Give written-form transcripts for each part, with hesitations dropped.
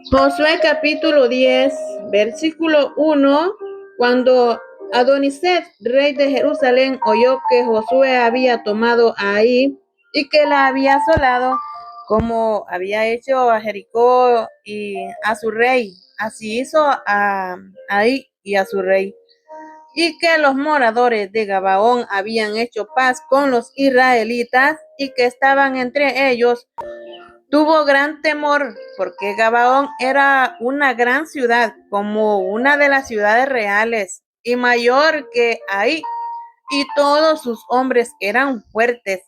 Josué capítulo 10, versículo 1. Cuando Adonisedec, rey de Jerusalén, oyó que Josué había tomado a Ai y que la había asolado, como había hecho a Jericó y a su rey, así hizo a Ai y a su rey, y que los moradores de Gabaón habían hecho paz con los israelitas y que estaban entre ellos. Tuvo gran temor porque Gabaón era una gran ciudad, como una de las ciudades reales, y mayor que Ai, y todos sus hombres eran fuertes,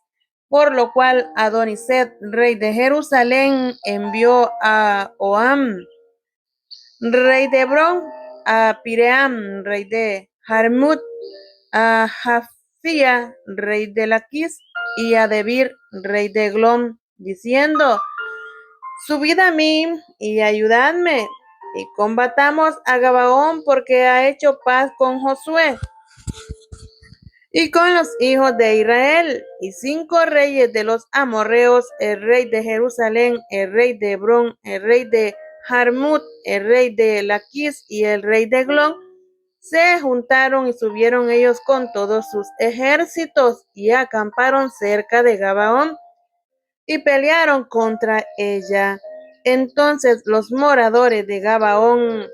por lo cual Adonisedec, rey de Jerusalén, envió a Oam, rey de Hebrón, a Piream, rey de Jarmut, a Jafía, rey de Laquis, y a Debir, rey de Eglón, diciendo: subid a mí y ayudadme, y combatamos a Gabaón, porque ha hecho paz con Josué y con los hijos de Israel. Y 5 reyes de los amorreos, el rey de Jerusalén, el rey de Hebrón, el rey de Jarmut, el rey de Laquis y el rey de Eglón, se juntaron y subieron ellos con todos sus ejércitos y acamparon cerca de Gabaón y pelearon contra ella. Entonces los moradores de Gabaón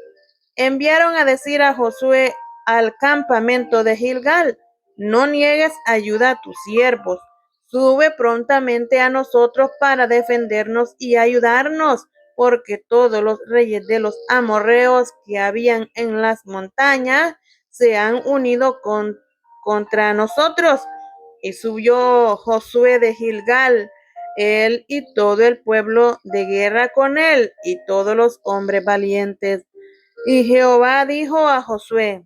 enviaron a decir a Josué al campamento de Gilgal: no niegues ayuda a tus siervos, sube prontamente a nosotros para defendernos y ayudarnos, porque todos los reyes de los amorreos que habían en las montañas se han unido contra nosotros. Y subió Josué de Gilgal, él y todo el pueblo de guerra con él, y todos los hombres valientes. Y Jehová dijo a Josué: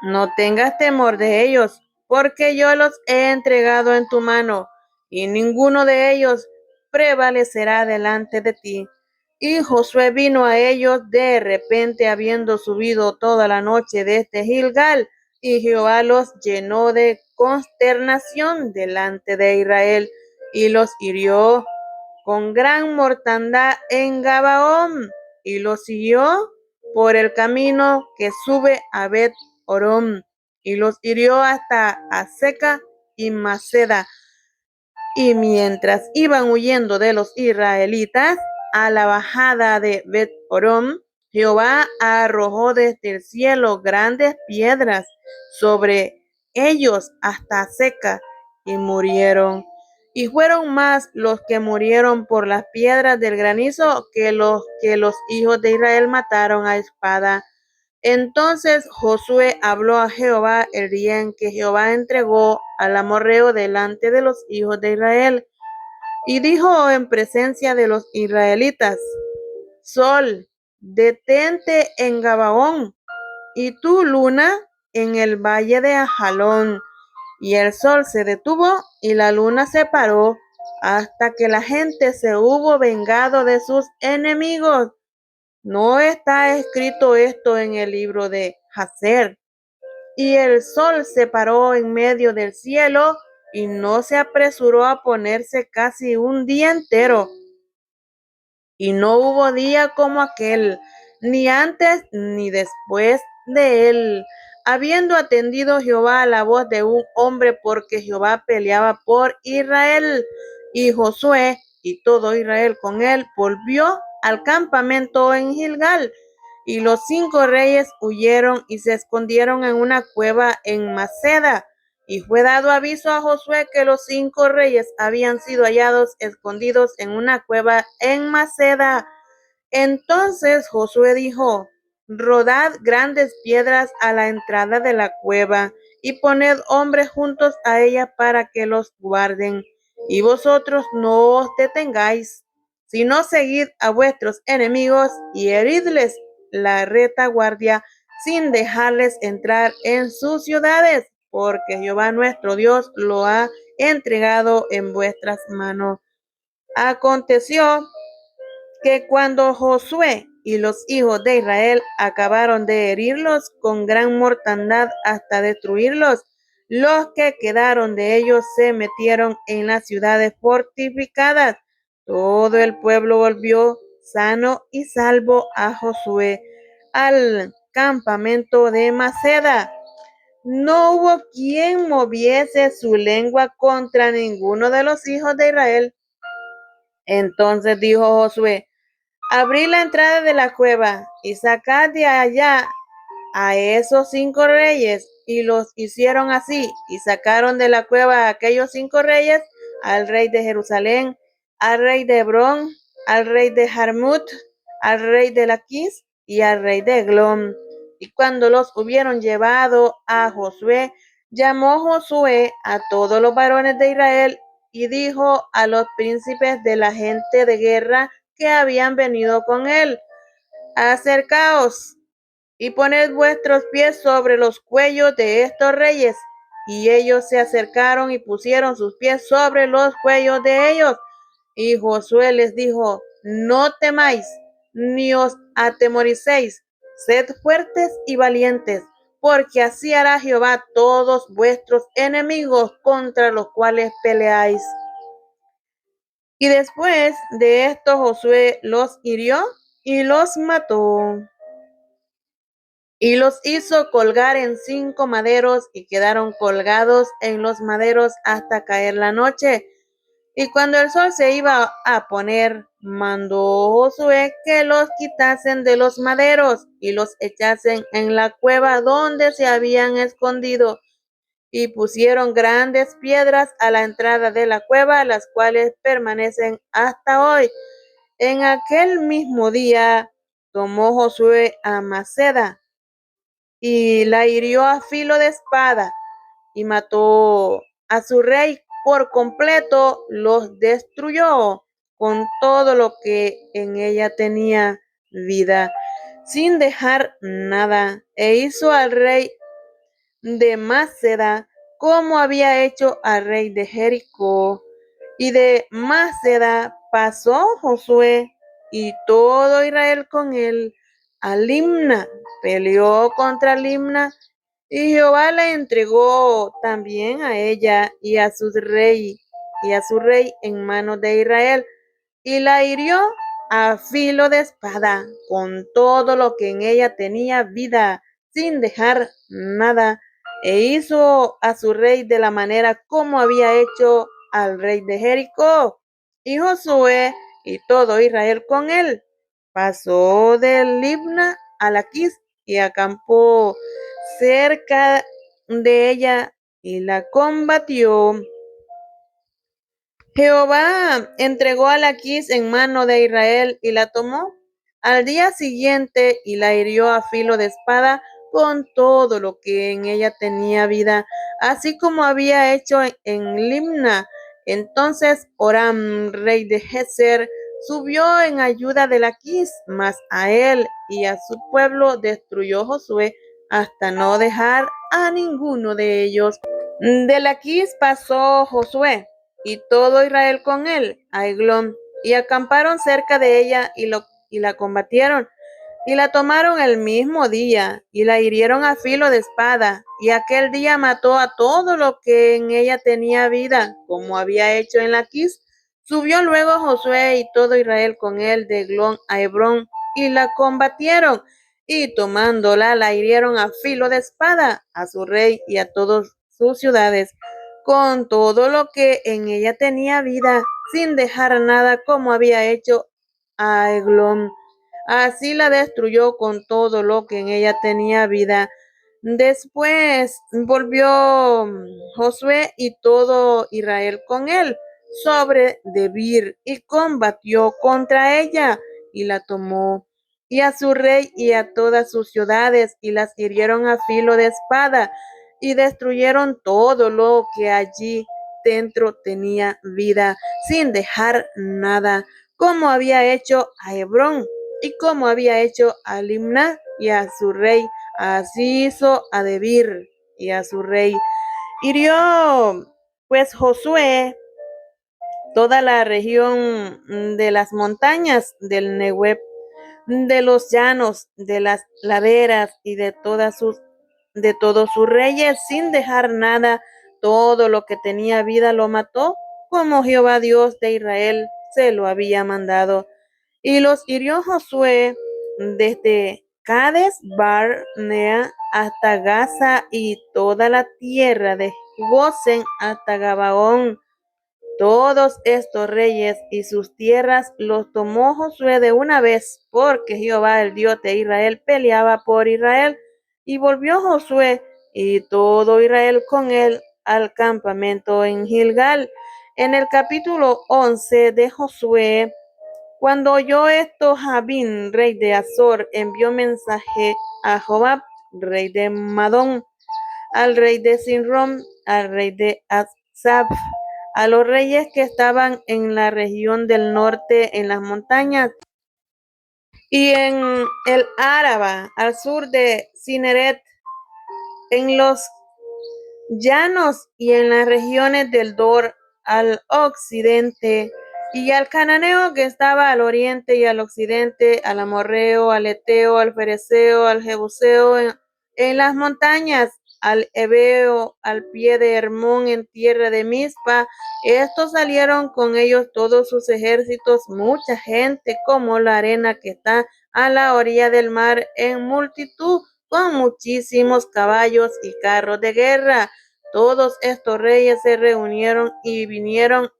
no tengas temor de ellos, porque yo los he entregado en tu mano, y ninguno de ellos prevalecerá delante de ti. Y Josué vino a ellos de repente, habiendo subido toda la noche desde Gilgal, y Jehová los llenó de consternación delante de Israel, y los hirió con gran mortandad en Gabaón, y los siguió por el camino que sube a Bet Orón, y los hirió hasta Aseca y Maceda. Y mientras iban huyendo de los israelitas a la bajada de Bet Orón, Jehová arrojó desde el cielo grandes piedras sobre ellos hasta Aseca, y murieron. Y fueron más los que murieron por las piedras del granizo que los hijos de Israel mataron a espada. Entonces Josué habló a Jehová el día en que Jehová entregó al amorreo delante de los hijos de Israel, y dijo en presencia de los israelitas: Sol, detente en Gabaón, y tú, luna, en el valle de Ajalón. Y el sol se detuvo y la luna se paró, hasta que la gente se hubo vengado de sus enemigos. ¿No está escrito esto en el libro de Jacer? Y el sol se paró en medio del cielo y no se apresuró a ponerse casi un día entero. Y no hubo día como aquel, ni antes ni después de él, habiendo atendido Jehová a la voz de un hombre, porque Jehová peleaba por Israel. Y Josué y todo Israel con él volvió al campamento en Gilgal. Y los 5 reyes huyeron y se escondieron en una cueva en Maceda. Y fue dado aviso a Josué que los 5 reyes habían sido hallados escondidos en una cueva en Maceda. Entonces Josué dijo: rodad grandes piedras a la entrada de la cueva, y poned hombres juntos a ella para que los guarden. Y vosotros no os detengáis, sino seguid a vuestros enemigos y heridles la retaguardia, sin dejarles entrar en sus ciudades, porque Jehová nuestro Dios lo ha entregado en vuestras manos. Aconteció que cuando Josué y los hijos de Israel acabaron de herirlos con gran mortandad hasta destruirlos, los que quedaron de ellos se metieron en las ciudades fortificadas. Todo el pueblo volvió sano y salvo a Josué al campamento de Maceda. No hubo quien moviese su lengua contra ninguno de los hijos de Israel. Entonces dijo Josué: abrid la entrada de la cueva y sacad de allá a esos 5 reyes. Y los hicieron así, y sacaron de la cueva a aquellos 5 reyes, al rey de Jerusalén, al rey de Hebrón, al rey de Jarmut, al rey de Laquis y al rey de Eglón. Y cuando los hubieron llevado a Josué, llamó Josué a todos los varones de Israel y dijo a los príncipes de la gente de guerra que habían venido con él: acercaos y poned vuestros pies sobre los cuellos de estos reyes. Y ellos se acercaron y pusieron sus pies sobre los cuellos de ellos. Y Josué les dijo: no temáis, ni os atemoricéis, sed fuertes y valientes, porque así hará Jehová todos vuestros enemigos contra los cuales peleáis. Y después de esto Josué los hirió y los mató. Y los hizo colgar en 5 maderos, y quedaron colgados en los maderos hasta caer la noche. Y cuando el sol se iba a poner, mandó Josué que los quitasen de los maderos y los echasen en la cueva donde se habían escondido. Y pusieron grandes piedras a la entrada de la cueva, las cuales permanecen hasta hoy. En aquel mismo día tomó Josué a Maceda y la hirió a filo de espada y mató a su rey por completo, los destruyó con todo lo que en ella tenía vida, sin dejar nada, e hizo al rey de Maceda como había hecho al rey de Jericó. Y de Maceda pasó Josué y todo Israel con él a Limna. Peleó contra Limna, y Jehová la entregó también a ella y a su rey en manos de Israel, y la hirió a filo de espada con todo lo que en ella tenía vida, sin dejar nada, e hizo a su rey de la manera como había hecho al rey de Jericó. Y Josué y todo Israel con él pasó de Libna a Laquis y acampó cerca de ella y la combatió. Jehová entregó a Laquis en mano de Israel y la tomó al día siguiente y la hirió a filo de espada con todo lo que en ella tenía vida, así como había hecho en Limna. Entonces Oram, rey de Gezer, subió en ayuda de Laquis, mas a él y a su pueblo destruyó Josué hasta no dejar a ninguno de ellos. De Laquis pasó Josué y todo Israel con él a Eglón, y acamparon cerca de ella y la combatieron, y la tomaron el mismo día, y la hirieron a filo de espada, y aquel día mató a todo lo que en ella tenía vida, como había hecho en Laquis. Subió luego Josué y todo Israel con él de Eglón a Hebrón, y la combatieron, y tomándola la hirieron a filo de espada a su rey y a todas sus ciudades, con todo lo que en ella tenía vida, sin dejar nada, como había hecho a Eglón. Así la destruyó con todo lo que en ella tenía vida. Después volvió Josué y todo Israel con él sobre Debir, y combatió contra ella y la tomó, y a su rey y a todas sus ciudades, y las hirieron a filo de espada, y destruyeron todo lo que allí dentro tenía vida, sin dejar nada, como había hecho a Hebrón y como había hecho a Limna y a su rey. Así hizo a Debir y a su rey. Hirió pues Josué toda la región de las montañas del Negueb, de los llanos, de las laderas y de todos sus reyes, sin dejar nada. Todo lo que tenía vida lo mató, como Jehová Dios de Israel se lo había mandado. Y los hirió Josué desde Cades Barnea hasta Gaza y toda la tierra de Gosen hasta Gabaón. Todos estos reyes y sus tierras los tomó Josué de una vez, porque Jehová el Dios de Israel peleaba por Israel. Y volvió Josué y todo Israel con él al campamento en Gilgal. En el capítulo 11 de Josué, cuando oyó esto, Jabín, rey de Azor, envió mensaje a Jobab, rey de Madón, al rey de Sinrom, al rey de Asaph, a los reyes que estaban en la región del norte, en las montañas, y en el Áraba, al sur de Cineret, en los llanos y en las regiones del Dor al occidente, y al cananeo que estaba al oriente y al occidente, al amorreo, al eteo, al fereceo, al jebuseo en las montañas, al hebeo al pie de Hermón en tierra de Mizpa. Estos salieron con ellos todos sus ejércitos, mucha gente como la arena que está a la orilla del mar en multitud, con muchísimos caballos y carros de guerra. Todos estos reyes se reunieron y vinieron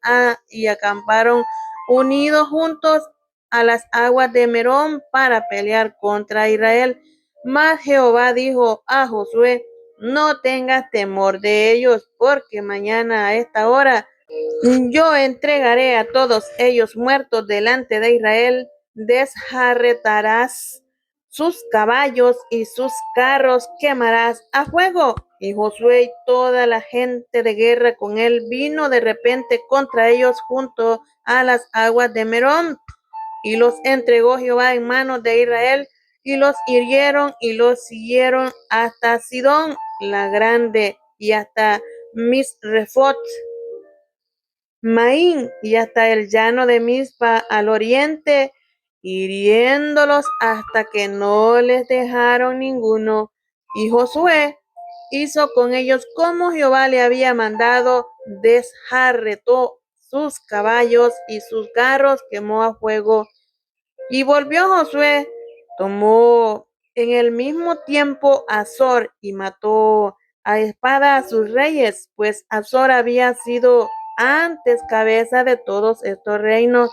y acamparon unidos juntos a las aguas de Merón para pelear contra Israel. Mas Jehová dijo a Josué: no tengas temor de ellos, porque mañana a esta hora yo entregaré a todos ellos muertos delante de Israel. Desjarretarás sus caballos y sus carros quemarás a fuego. Y Josué y toda la gente de guerra con él vino de repente contra ellos junto a las aguas de Merón, y los entregó Jehová en manos de Israel, y los hirieron y los siguieron hasta Sidón la grande y hasta Misrefot Maín y hasta el llano de Mizpa al oriente, hiriéndolos hasta que no les dejaron ninguno. Y Josué hizo con ellos como Jehová le había mandado, desjarretó sus caballos y sus carros quemó a fuego. Y volvió Josué, tomó en el mismo tiempo Azor y mató a espada a sus reyes, pues Azor había sido antes cabeza de todos estos reinos,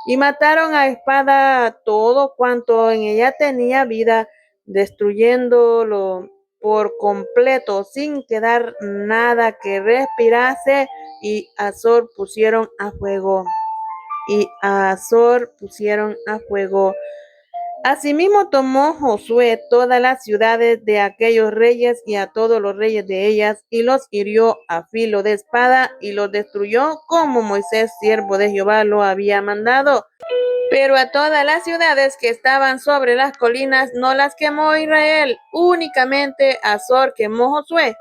y mataron a espada todo cuanto en ella tenía vida, destruyéndolo por completo, sin quedar nada que respirase, y Azor pusieron a fuego. Y a Azor pusieron a fuego. Asimismo tomó Josué todas las ciudades de aquellos reyes y a todos los reyes de ellas, y los hirió a filo de espada, y los destruyó como Moisés, siervo de Jehová, lo había mandado. Pero a todas las ciudades que estaban sobre las colinas no las quemó Israel, únicamente Azor quemó Josué.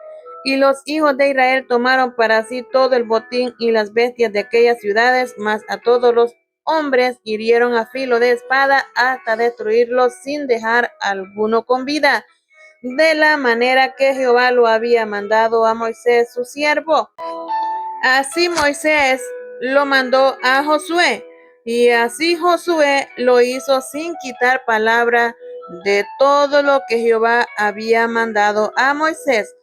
Y los hijos de Israel tomaron para sí todo el botín y las bestias de aquellas ciudades, mas a todos los hombres hirieron a filo de espada hasta destruirlos sin dejar alguno con vida, de la manera que Jehová lo había mandado a Moisés su siervo. Así Moisés lo mandó a Josué, y así Josué lo hizo sin quitar palabra de todo lo que Jehová había mandado a Moisés.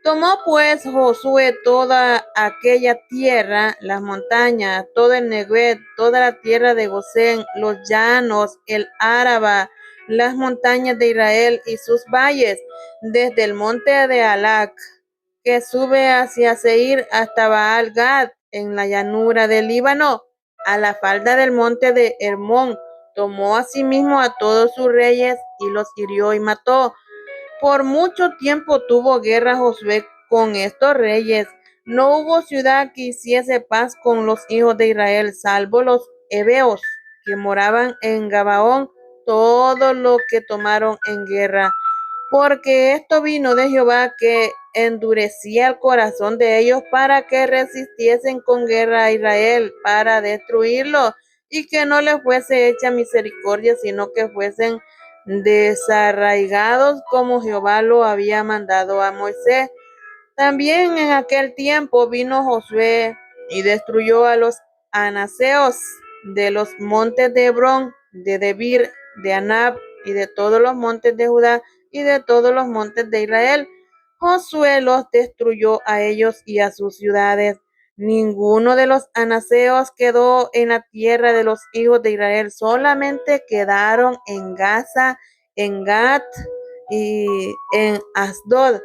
Tomó pues Josué toda aquella tierra, las montañas, todo el Neguet, toda la tierra de Gosén, los llanos, el Áraba, las montañas de Israel y sus valles, desde el monte de Alac, que sube hacia Seir hasta Baal Gad, en la llanura del Líbano, a la falda del monte de Hermón. Tomó asimismo a todos sus reyes y los hirió y mató. Por mucho tiempo tuvo guerra Josué con estos reyes. No hubo ciudad que hiciese paz con los hijos de Israel, salvo los heveos que moraban en Gabaón, todo lo que tomaron en guerra. Porque esto vino de Jehová, que endurecía el corazón de ellos para que resistiesen con guerra a Israel, para destruirlo, y que no les fuese hecha misericordia, sino que fuesen desarraigados como Jehová lo había mandado a Moisés. También en aquel tiempo vino Josué y destruyó a los anaseos de los montes de Hebrón, de Debir, de Anab, y de todos los montes de Judá, y de todos los montes de Israel. Josué los destruyó a ellos y a sus ciudades. Ninguno de los anaseos quedó en la tierra de los hijos de Israel, solamente quedaron en Gaza, en Gat y en Asdod.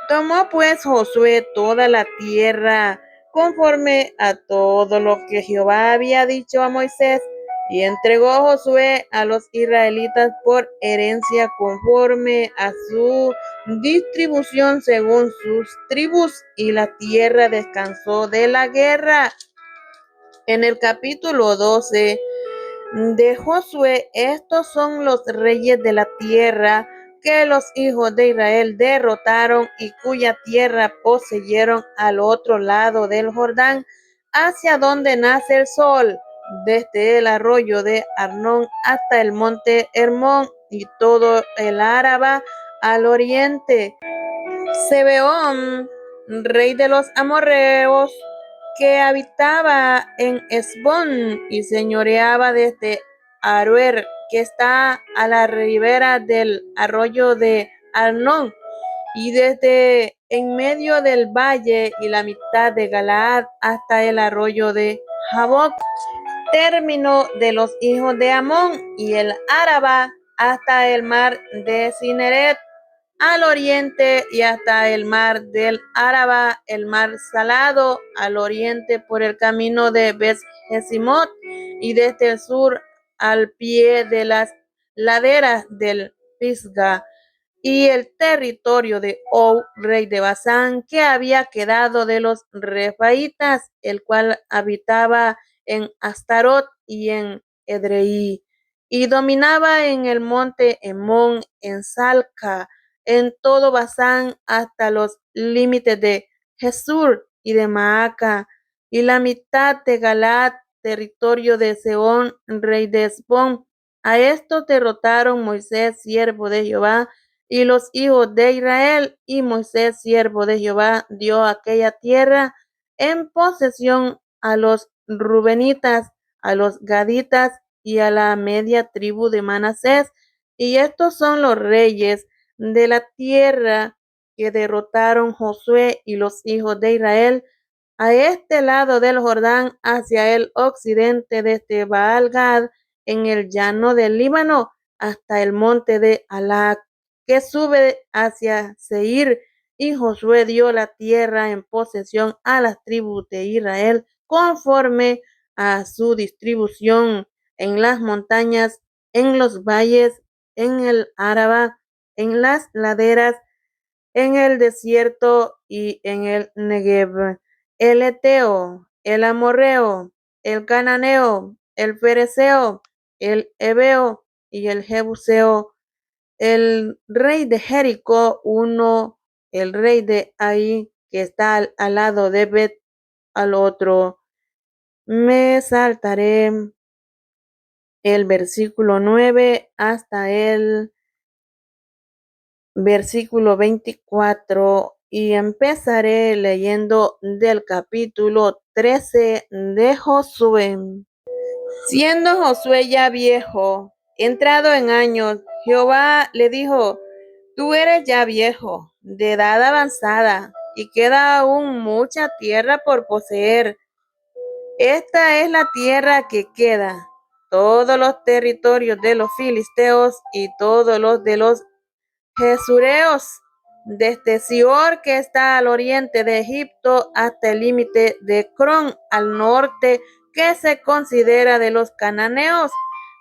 Tomó pues Josué toda la tierra conforme a todo lo que Jehová había dicho a Moisés, y entregó Josué a los israelitas por herencia conforme a su distribución según sus tribus, y la tierra descansó de la guerra. En el capítulo 12 de Josué, estos son los reyes de la tierra que los hijos de Israel derrotaron y cuya tierra poseyeron al otro lado del Jordán, hacia donde nace el sol, desde el arroyo de Arnón hasta el monte Hermón y todo el Araba al oriente. Sebeón, rey de los amorreos, que habitaba en Esbón y señoreaba desde Aroer, que está a la ribera del arroyo de Arnón, y desde en medio del valle y la mitad de Galaad hasta el arroyo de Jaboc, término de los hijos de Amón, y el Araba hasta el mar de Cineret al oriente, y hasta el mar del Araba, el mar salado al oriente por el camino de Bet-Jesimot, y desde el sur al pie de las laderas del Pisga, y el territorio de Og, rey de Basán, que había quedado de los Refaitas, el cual habitaba en Astarot y en Edrei, y dominaba en el monte Emón, en Salca, en todo Basán, hasta los límites de Jesur y de Maaca, y la mitad de Galaad, territorio de Sehón, rey de Esbón. A estos derrotaron Moisés, siervo de Jehová, y los hijos de Israel, y Moisés, siervo de Jehová, dio aquella tierra en posesión a los rubenitas, a los gaditas y a la media tribu de Manasés. Y estos son los reyes de la tierra que derrotaron Josué y los hijos de Israel a este lado del Jordán, hacia el occidente, desde Baal-Gad en el llano del Líbano hasta el monte de Alac, que sube hacia Seir. Y Josué dio la tierra en posesión a las tribus de Israel conforme a su distribución en las montañas, en los valles, en el Araba, en las laderas, en el desierto y en el Negev, el Eteo, el Amorreo, el Cananeo, el Fereceo, el Ebeo y el Jebuseo, el rey de Jericó, uno, el rey de Ai, que está al lado de Bet, al otro. Me saltaré el versículo 9 hasta el versículo 24, y empezaré leyendo del capítulo 13 de Josué. Siendo Josué ya viejo, entrado en años, Jehová le dijo: tú eres ya viejo, de edad avanzada, y queda aún mucha tierra por poseer. Esta es la tierra que queda, todos los territorios de los filisteos y todos los de los Jesureos, desde Sior, que está al oriente de Egipto, hasta el límite de Cron, al norte, que se considera de los cananeos,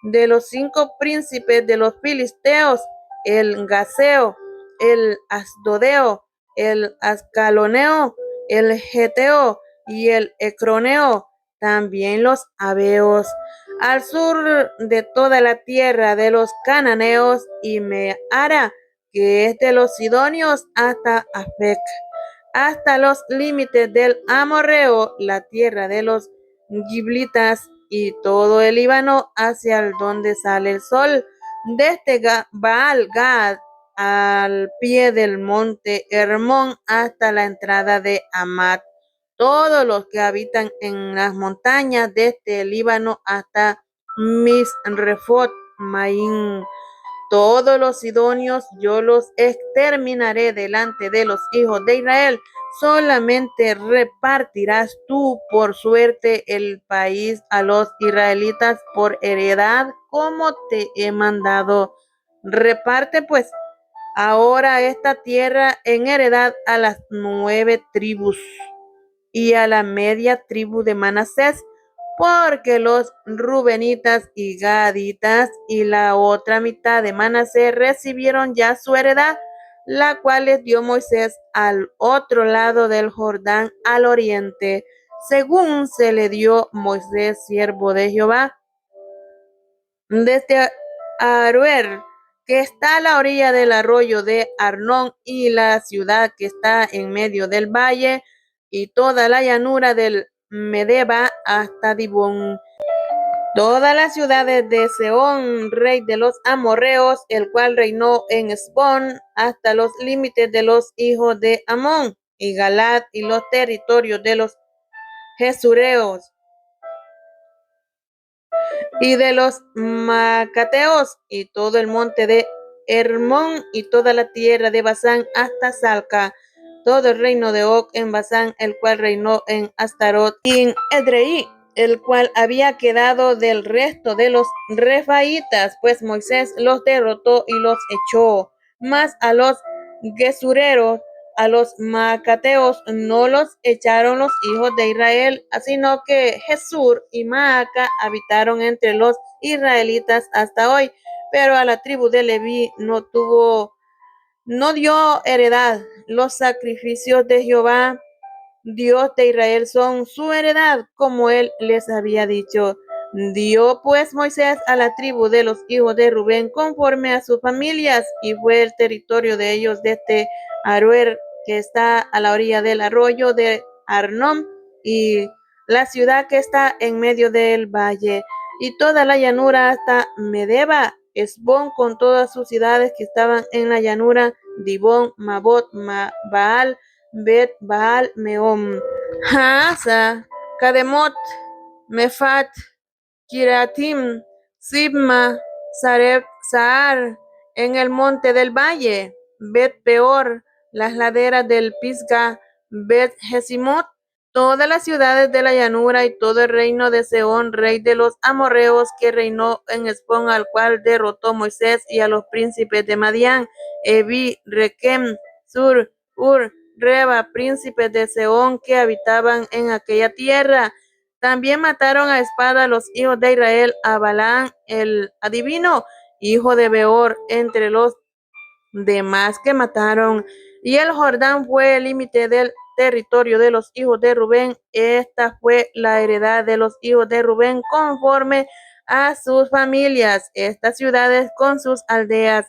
de los 5 príncipes de los filisteos, el Gaseo, el Asdodeo, el Ascaloneo, el Geteo y el Ecroneo, también los Abeos, al sur de toda la tierra de los cananeos, y Meara, que es de los sidonios, hasta Afec, hasta los límites del Amorreo, la tierra de los Giblitas, y todo el Líbano hacia el donde sale el sol, desde Baal-Gad al pie del monte Hermón hasta la entrada de Amat. Todos los que habitan en las montañas, desde el Líbano hasta Misrefot Maim. Todos los sidonios yo los exterminaré delante de los hijos de Israel. Solamente repartirás tú por suerte el país a los israelitas por heredad, como te he mandado. Reparte pues ahora esta tierra en heredad a las 9 tribus y a la media tribu de Manasés, porque los rubenitas y gaditas y la otra mitad de Manasés recibieron ya su heredad, la cual les dio Moisés al otro lado del Jordán, al oriente, según se le dio Moisés, siervo de Jehová, desde Aroer, que está a la orilla del arroyo de Arnón, y la ciudad que está en medio del valle, y toda la llanura del Medeba hasta Dibón. Todas las ciudades de Sehón, rey de los amorreos, el cual reinó en Hesbón, hasta los límites de los hijos de Amón, y Galad, y los territorios de los Jesureos, y de los Macateos, y todo el monte de Hermón, y toda la tierra de Basán hasta Salca, todo el reino de Og en Basán, el cual reinó en Astarot y en Edrei, el cual había quedado del resto de los refaítas, pues Moisés los derrotó y los echó. Mas a los gesureros, a los macateos, no los echaron los hijos de Israel, sino que Jesur y Maaca habitaron entre los israelitas hasta hoy. Pero a la tribu de Leví no dio heredad. Los sacrificios de Jehová, Dios de Israel, son su heredad, como él les había dicho. Dio pues Moisés a la tribu de los hijos de Rubén conforme a sus familias, y fue el territorio de ellos desde Aroer, que está a la orilla del arroyo de Arnón, y la ciudad que está en medio del valle, y toda la llanura hasta Medeba, Esbón con todas sus ciudades que estaban en la llanura, Dibón, Mabot, Baal, Bet Baal, Meom, Haasa, Kademot, Mefat, Kiratim, Sibma, Sareb, Saar, en el monte del valle, Bet Peor, las laderas del Pisga, Bet Jesimot, todas las ciudades de la llanura, y todo el reino de Sehón, rey de los amorreos, que reinó en Hesbón, al cual derrotó Moisés, y a los príncipes de Madián, Evi, Requem, Sur, Ur, Reba, príncipes de Sehón, que habitaban en aquella tierra. También mataron a espada a los hijos de Israel, a Balaam el adivino, hijo de Beor, entre los demás que mataron. Y el Jordán fue el límite del territorio de los hijos de Rubén. Esta fue la heredad de los hijos de Rubén conforme a sus familias, estas ciudades con sus aldeas.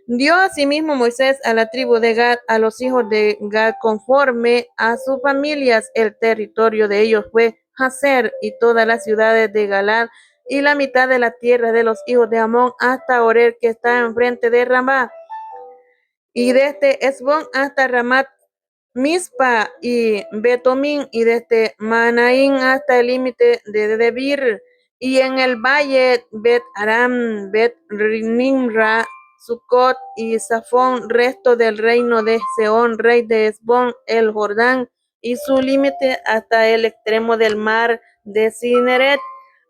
Dio asimismo Moisés a la tribu de Gad, a los hijos de Gad conforme a sus familias. El territorio de ellos fue Jazer y todas las ciudades de Galad, y la mitad de la tierra de los hijos de Amón hasta Orer, que está enfrente de Ramá, y desde Esbón hasta Ramat Mispa y Betomín, y desde Manaín hasta el límite de Debir, y en el valle Bet Aram, Bet Nimra, Sucot y Safón, resto del reino de Sehón, rey de Esbón, el Jordán, y su límite hasta el extremo del mar de Cineret,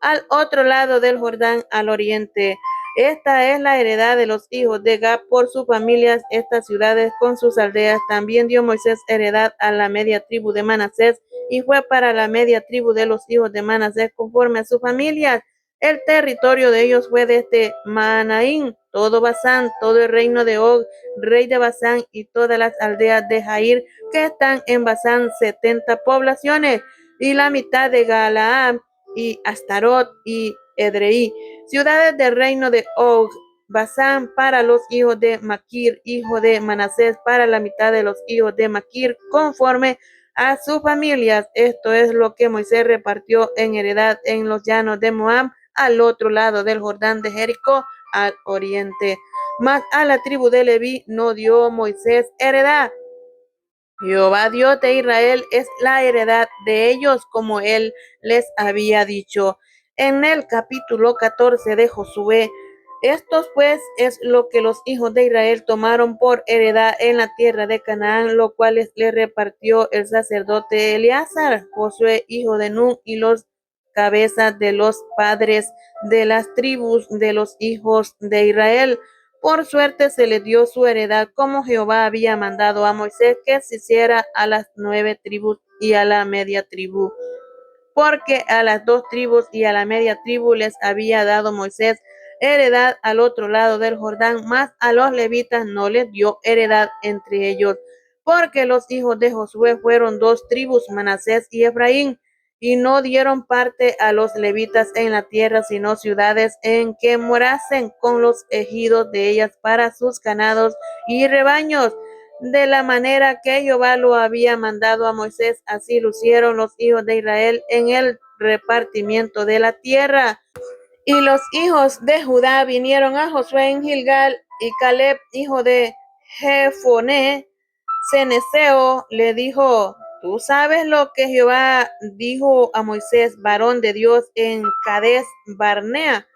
al otro lado del Jordán, al oriente. Esta es la heredad de los hijos de Gad por sus familias, estas ciudades con sus aldeas. También dio Moisés heredad a la media tribu de Manasés, y fue para la media tribu de los hijos de Manasés conforme a sus familias. El territorio de ellos fue desde Manaín, todo Basán, todo el reino de Og, rey de Basán, y todas las aldeas de Jair, que están en Basán, 70 poblaciones, y la mitad de Galaad, y Astarot, y Edrei, ciudades del reino de Og, Basán para los hijos de Maquir, hijo de Manasés, para la mitad de los hijos de Maquir, conforme a sus familias. Esto es lo que Moisés repartió en heredad en los llanos de Moab, al otro lado del Jordán de Jericó, al oriente. Mas a la tribu de Leví no dio Moisés heredad. Jehová Dios de Israel es la heredad de ellos, como él les había dicho. en el capítulo 14 de Josué. Estos pues es lo que los hijos de Israel tomaron por heredad en la tierra de Canaán, lo cual le repartió el sacerdote Eleazar, Josué hijo de Nun, y los cabezas de los padres de las tribus de los hijos de Israel. Por suerte se le dio su heredad, como Jehová había mandado a Moisés que se hiciera a las 9 tribus y a la media tribu, porque a las 2 tribus y a la media tribu les había dado Moisés heredad al otro lado del Jordán, mas a los levitas no les dio heredad entre ellos, porque los hijos de Josué fueron 2 tribus, Manasés y Efraín, y no dieron parte a los levitas en la tierra, sino ciudades en que morasen con los ejidos de ellas para sus ganados y rebaños. De la manera que Jehová lo había mandado a Moisés, así lo hicieron los hijos de Israel en el repartimiento de la tierra. Y los hijos de Judá vinieron a Josué en Gilgal, y Caleb, hijo de Jefoné, ceneseo, le dijo: Tú sabes lo que Jehová dijo a Moisés, varón de Dios, en Cades Barnea,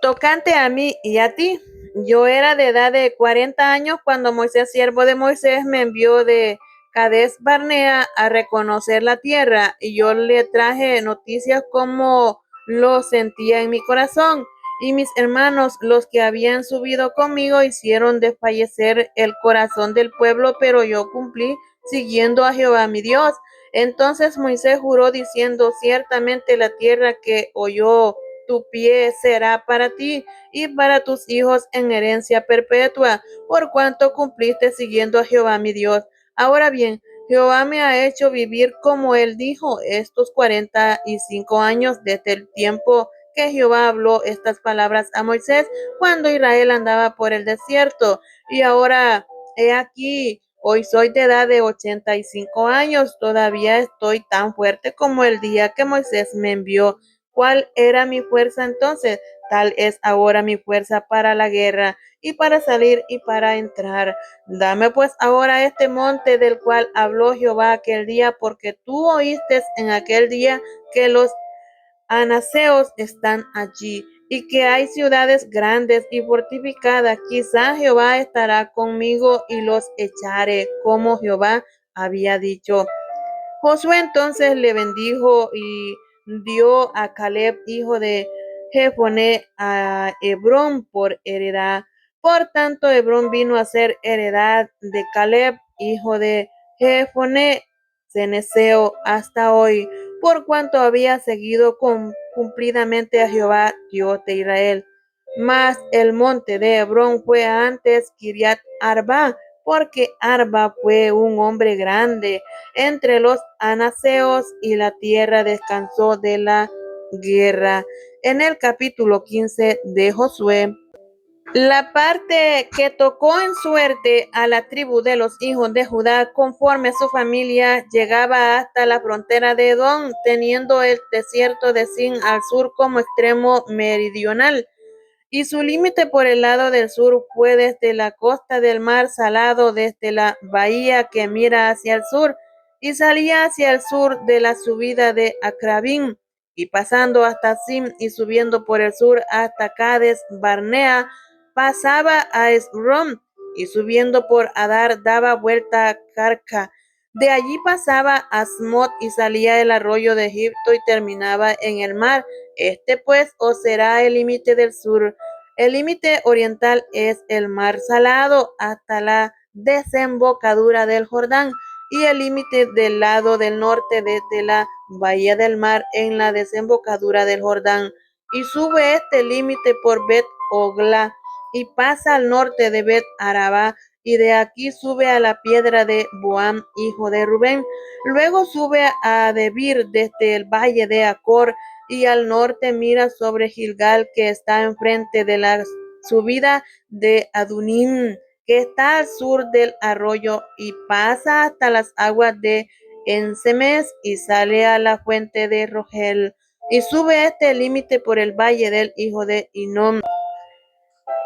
tocante a mí y a ti. Yo era de edad de 40 años cuando Moisés, siervo de Moisés, me envió de Cades Barnea a reconocer la tierra, y yo le traje noticias como lo sentía en mi corazón. Y mis hermanos, los que habían subido conmigo, hicieron desfallecer el corazón del pueblo, pero yo cumplí siguiendo a Jehová mi Dios. Entonces Moisés juró diciendo: Ciertamente la tierra que oyó tu pie será para ti y para tus hijos en herencia perpetua, por cuanto cumpliste siguiendo a Jehová mi Dios. Ahora bien, Jehová me ha hecho vivir como él dijo estos 45 años desde el tiempo que Jehová habló estas palabras a Moisés cuando Israel andaba por el desierto. Y ahora, he aquí, hoy soy de edad de 85 años, todavía estoy tan fuerte como el día que Moisés me envió. ¿Cuál era mi fuerza entonces? Tal es ahora mi fuerza para la guerra, y para salir y para entrar. Dame pues ahora este monte del cual habló Jehová aquel día, porque tú oíste en aquel día que los anaseos están allí, y que hay ciudades grandes y fortificadas. Quizá Jehová estará conmigo y los echaré, como Jehová había dicho. Josué entonces le bendijo y dio a Caleb, hijo de Jefoné, a Hebrón por heredad. Por tanto, Hebrón vino a ser heredad de Caleb, hijo de Jefoné, ceneseo, hasta hoy, por cuanto había seguido cumplidamente a Jehová, Dios de Israel. Mas el monte de Hebrón fue antes Kiriat Arba, porque Arba fue un hombre grande entre los anaseos, y la tierra descansó de la guerra. En el capítulo 15 de Josué, la parte que tocó en suerte a la tribu de los hijos de Judá, conforme a su familia, llegaba hasta la frontera de Edom, teniendo el desierto de Sin al sur como extremo meridional, y su límite por el lado del sur fue desde la costa del mar Salado, desde la bahía que mira hacia el sur, y salía hacia el sur de la subida de Acrabín, y pasando hasta Sim, y subiendo por el sur hasta Cades Barnea, pasaba a Esrom, y subiendo por Adar daba vuelta a Carca. De allí pasaba a Asmot, y salía el arroyo de Egipto y terminaba en el mar. Este pues os será el límite del sur. El límite oriental es el mar Salado hasta la desembocadura del Jordán, y el límite del lado del norte desde la bahía del mar en la desembocadura del Jordán. Y sube este límite por Bet Ogla, y pasa al norte de Bet Araba, y de aquí sube a la piedra de Boam, hijo de Rubén. Luego sube a Debir desde el valle de Acor, y al norte mira sobre Gilgal, que está enfrente de la subida de Adunim, que está al sur del arroyo, y pasa hasta las aguas de Ensemes, y sale a la fuente de Rogel, y sube este límite por el valle del hijo de Hinnom,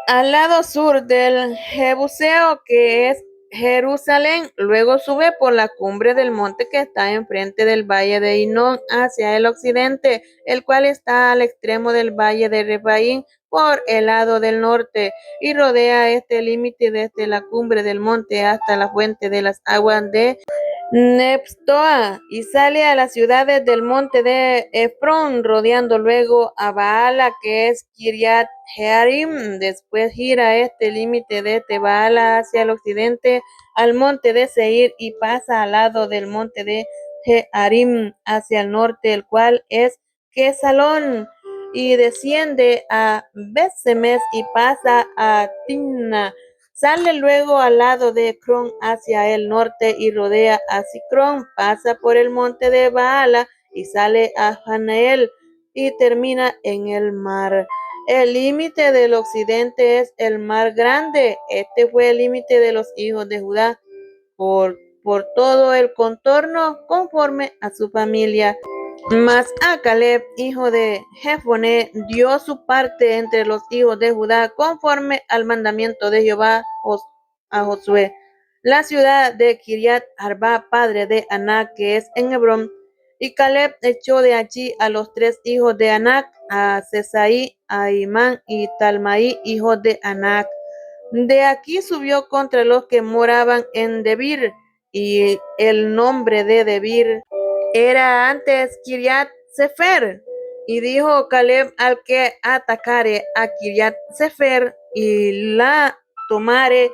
al lado sur del Jebuseo, que es Jerusalén. Luego sube por la cumbre del monte que está enfrente del valle de Hinón hacia el occidente, el cual está al extremo del valle de Refaín por el lado del norte, y rodea este límite desde la cumbre del monte hasta la fuente de las aguas de Neptoa, y sale a las ciudades del monte de Efrón, rodeando luego a Baala, que es Kiriat Jearim. Después gira este límite de Baala hacia el occidente al monte de Seir y pasa al lado del monte de Jearim hacia el norte, el cual es Quesalón, y desciende a Betsemes y pasa a Timna. Sale luego al lado de Ecrón hacia el norte y rodea a Sicrón, pasa por el monte de Baala y sale a Janael y termina en el mar. El límite del occidente es el mar grande. Este fue el límite de los hijos de Judá por todo el contorno conforme a su familia. Mas a Caleb, hijo de Jefone, dio su parte entre los hijos de Judá conforme al mandamiento de Jehová a Josué. La ciudad de Kiriat Arba, padre de Anac, que es en Hebrón. Y Caleb echó de allí a los 3 hijos de Anac, a Cesaí, a Imán y Talmaí, hijos de Anac. De aquí subió contra los que moraban en Debir, y el nombre de Debir era antes Kiriat Sefer. Y dijo Caleb al que atacare a Kiriat Sefer y la tomare,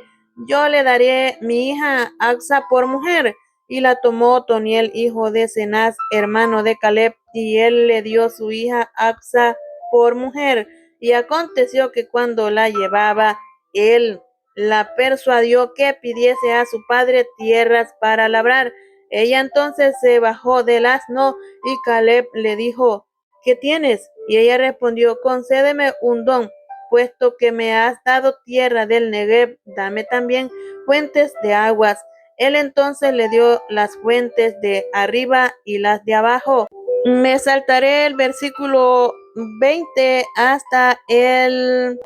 yo le daré mi hija Axa por mujer. Y la tomó Otoniel, hijo de Cenaz, hermano de Caleb, y él le dio su hija Axa por mujer. Y aconteció que cuando la llevaba, él la persuadió que pidiese a su padre tierras para labrar. Ella entonces se bajó del asno y Caleb le dijo, ¿qué tienes? Y ella respondió, concédeme un don, puesto que me has dado tierra del Negev, dame también fuentes de aguas. Él entonces le dio las fuentes de arriba y las de abajo. Me saltaré el versículo 20 hasta el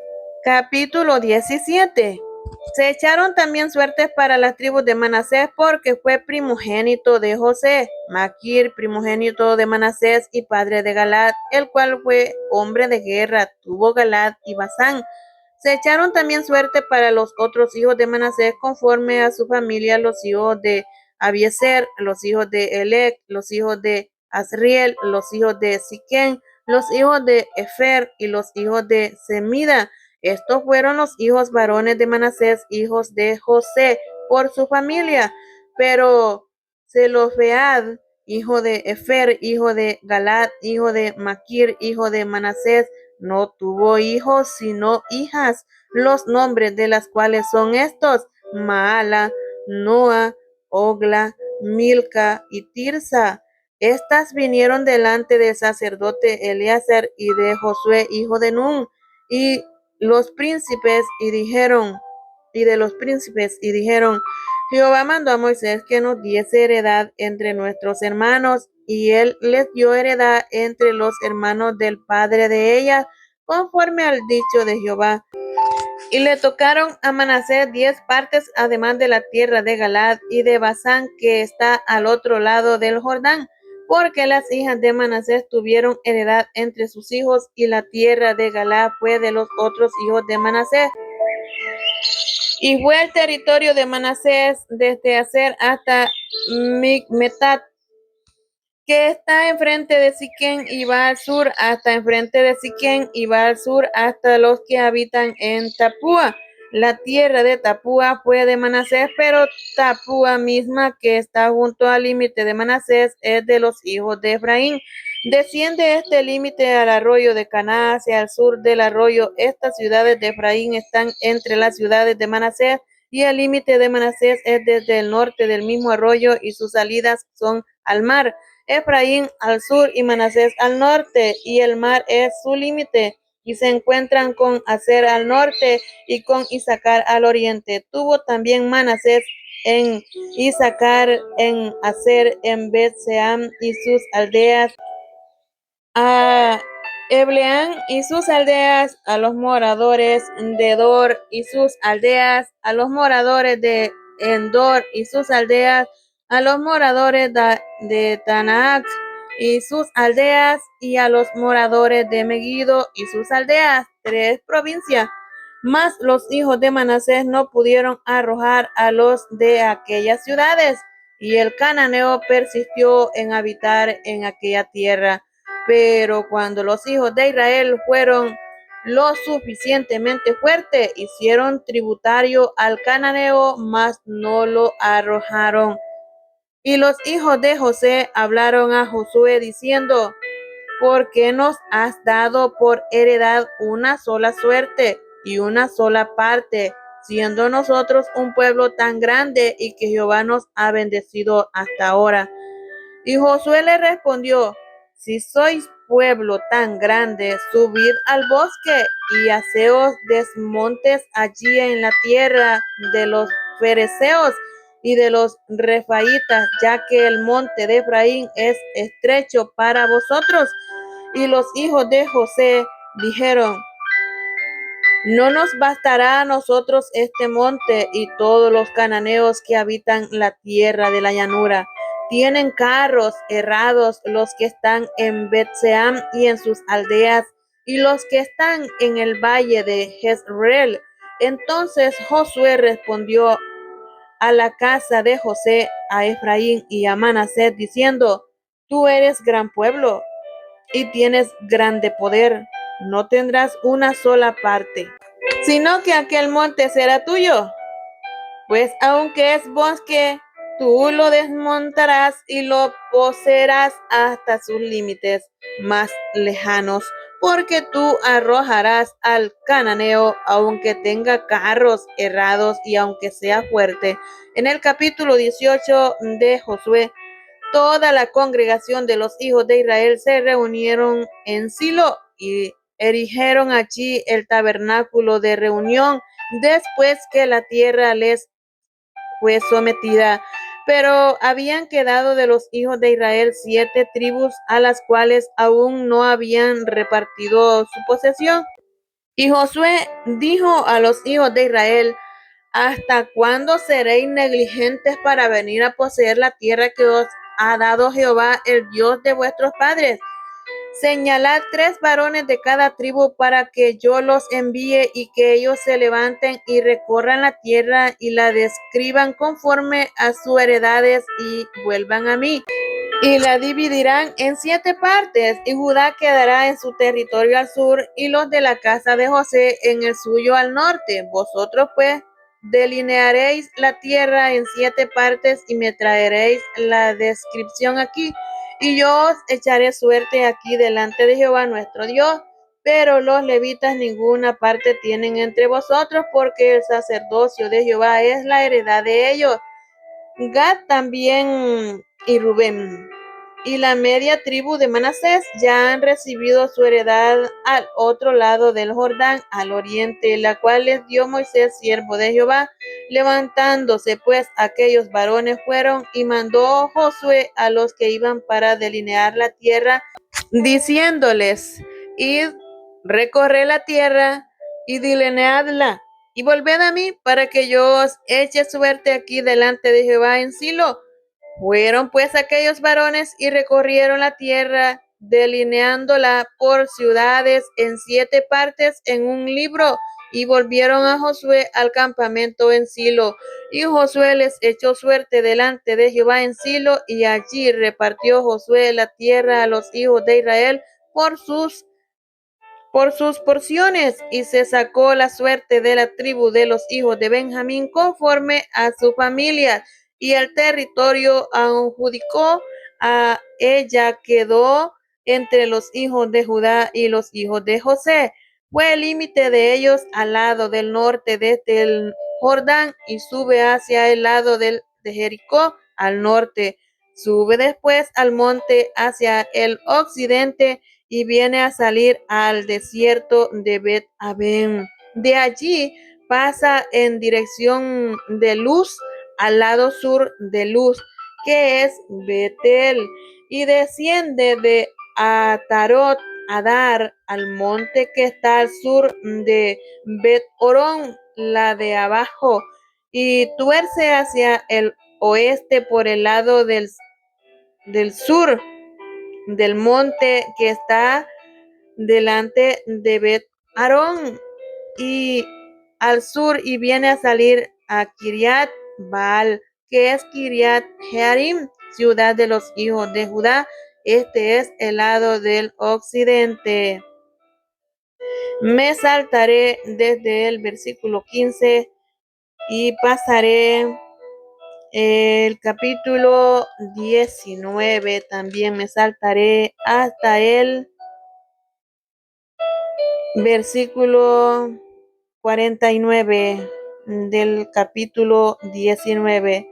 capítulo 17. Se echaron también suertes para las tribus de Manasés porque fue primogénito de José, Maquir, primogénito de Manasés y padre de Galad, el cual fue hombre de guerra, tuvo Galad y Basán. Se echaron también suerte para los otros hijos de Manasés conforme a su familia, los hijos de Abiezer, los hijos de Elec, los hijos de Asriel, los hijos de Siquén, los hijos de Efer y los hijos de Semida. Estos fueron los hijos varones de Manasés, hijos de José, por su familia. Pero Zelofead, hijo de Efer, hijo de Galad, hijo de Maquir, hijo de Manasés, no tuvo hijos, sino hijas. Los nombres de las cuales son estos: Maala, Noa, Ogla, Milca y Tirsa. Estas vinieron delante del sacerdote Eleazar y de Josué, hijo de Nun, y los príncipes de los príncipes y dijeron, Jehová mandó a Moisés que nos diese heredad entre nuestros hermanos, y él les dio heredad entre los hermanos del padre de ella, conforme al dicho de Jehová. Y le tocaron a Manasés 10 partes, además de la tierra de Galad y de Basán, que está al otro lado del Jordán, porque las hijas de Manasés tuvieron heredad entre sus hijos, y la tierra de Galad fue de los otros hijos de Manasés. Y fue el territorio de Manasés desde Aser hasta Micmetat, que está enfrente de Siquén, y va al sur hasta enfrente de Siquén, y va al sur hasta los que habitan en Tapúa. La tierra de Tapúa fue de Manasés, pero Tapúa misma, que está junto al límite de Manasés, es de los hijos de Efraín. Desciende este límite al arroyo de Caná hacia el sur del arroyo. Estas ciudades de Efraín están entre las ciudades de Manasés, y el límite de Manasés es desde el norte del mismo arroyo, y sus salidas son al mar. Efraín al sur y Manasés al norte, y el mar es su límite, y se encuentran con Aser al norte y con Isacar al oriente. Tuvo también Manasés en Isacar, en Aser, en Bet-Seam y sus aldeas, a Ebleán y sus aldeas, a los moradores de Dor y sus aldeas, a los moradores de Endor y sus aldeas, a los moradores de Tanaac y sus aldeas, y a los moradores de Megiddo y sus aldeas, 3 provincias. Mas los hijos de Manasés no pudieron arrojar a los de aquellas ciudades, y el cananeo persistió en habitar en aquella tierra. Pero cuando los hijos de Israel fueron lo suficientemente fuertes, hicieron tributario al cananeo, mas no lo arrojaron. Y los hijos de José hablaron a Josué diciendo: ¿por qué nos has dado por heredad una sola suerte y una sola parte, siendo nosotros un pueblo tan grande y que Jehová nos ha bendecido hasta ahora? Y Josué le respondió: si sois pueblo tan grande, subid al bosque y haceos desmontes allí en la tierra de los fereceos y de los refaitas, ya que el monte de Efraín es estrecho para vosotros. Y los hijos de José dijeron: no nos bastará a nosotros este monte, y todos los cananeos que habitan la tierra de la llanura tienen carros herrados, los que están en Bet-Seam y en sus aldeas, y los que están en el valle de Jezreel. Entonces Josué respondió a la casa de José, a Efraín y a Manasés, diciendo: tú eres gran pueblo y tienes grande poder, no tendrás una sola parte, sino que aquel monte será tuyo, pues aunque es bosque, tú lo desmontarás y lo poseerás hasta sus límites más lejanos, porque tú arrojarás al cananeo, aunque tenga carros herrados y aunque sea fuerte. En el capítulo 18 de Josué, toda la congregación de los hijos de Israel se reunieron en Silo y erigieron allí el tabernáculo de reunión después que la tierra les fue sometida. Pero habían quedado de los hijos de Israel 7 tribus, a las cuales aún no habían repartido su posesión. Y Josué dijo a los hijos de Israel: ¿hasta cuándo seréis negligentes para venir a poseer la tierra que os ha dado Jehová, el Dios de vuestros padres? Señalad 3 varones de cada tribu para que yo los envíe, y que ellos se levanten y recorran la tierra y la describan conforme a sus heredades y vuelvan a mí. Y la dividirán en 7 partes, y Judá quedará en su territorio al sur, y los de la casa de José en el suyo al norte. Vosotros pues delinearéis la tierra en 7 partes, y me traeréis la descripción aquí, y yo os echaré suerte aquí delante de Jehová nuestro Dios. Pero los levitas ninguna parte tienen entre vosotros, porque el sacerdocio de Jehová es la heredad de ellos. Gad también y Rubén y la media tribu de Manasés ya han recibido su heredad al otro lado del Jordán, al oriente, la cual les dio Moisés, siervo de Jehová. Levantándose pues aquellos varones fueron, y mandó Josué a los que iban para delinear la tierra, diciéndoles: id, recorred la tierra y delineadla, y volved a mí para que yo os eche suerte aquí delante de Jehová en Silo. Fueron pues aquellos varones y recorrieron la tierra, delineándola por ciudades en 7 partes en un libro, y volvieron a Josué al campamento en Silo. Y Josué les echó suerte delante de Jehová en Silo, y allí repartió Josué la tierra a los hijos de Israel por sus porciones, y se sacó la suerte de la tribu de los hijos de Benjamín conforme a su familia, y el territorio adjudicó a ella quedó entre los hijos de Judá y los hijos de José. Fue el límite de ellos al lado del norte desde el Jordán, y sube hacia el lado de Jericó al norte. Sube después al monte hacia el occidente, y viene a salir al desierto de Bet-Aven. De allí pasa en dirección de Luz al lado sur de Luz, que es Betel, y desciende de Atarot Adar al monte que está al sur de Bet-Orón, la de abajo, y tuerce hacia el oeste por el lado del sur del monte que está delante de Bet Aarón y al sur, y viene a salir a Kiriat Baal, que es Kiriat Jearim, ciudad de los hijos de Judá. Este es el lado del occidente. Me saltaré desde el versículo 15 y pasaré el capítulo 19. También me saltaré hasta el versículo 49 del capítulo 19.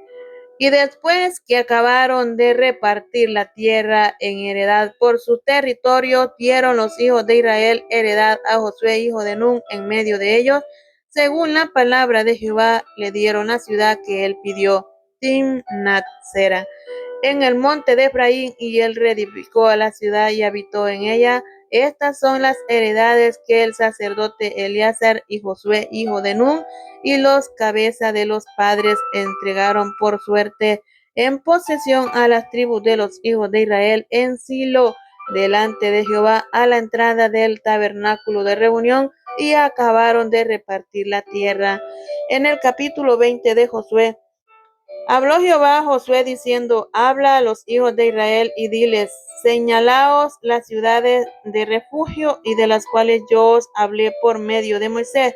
Y después que acabaron de repartir la tierra en heredad por su territorio, dieron los hijos de Israel heredad a Josué, hijo de Nun, en medio de ellos. Según la palabra de Jehová, le dieron la ciudad que él pidió, Timnat Sera, en el monte de Efraín, y él reedificó a la ciudad y habitó en ella. Estas son las heredades que el sacerdote Eleazar y Josué, hijo de Nun, y los cabezas de los padres entregaron por suerte en posesión a las tribus de los hijos de Israel en Silo, delante de Jehová, a la entrada del tabernáculo de reunión, y acabaron de repartir la tierra. En el capítulo 20 de Josué, habló Jehová a Josué diciendo: habla a los hijos de Israel y diles: señalaos las ciudades de refugio y de las cuales yo os hablé por medio de Moisés,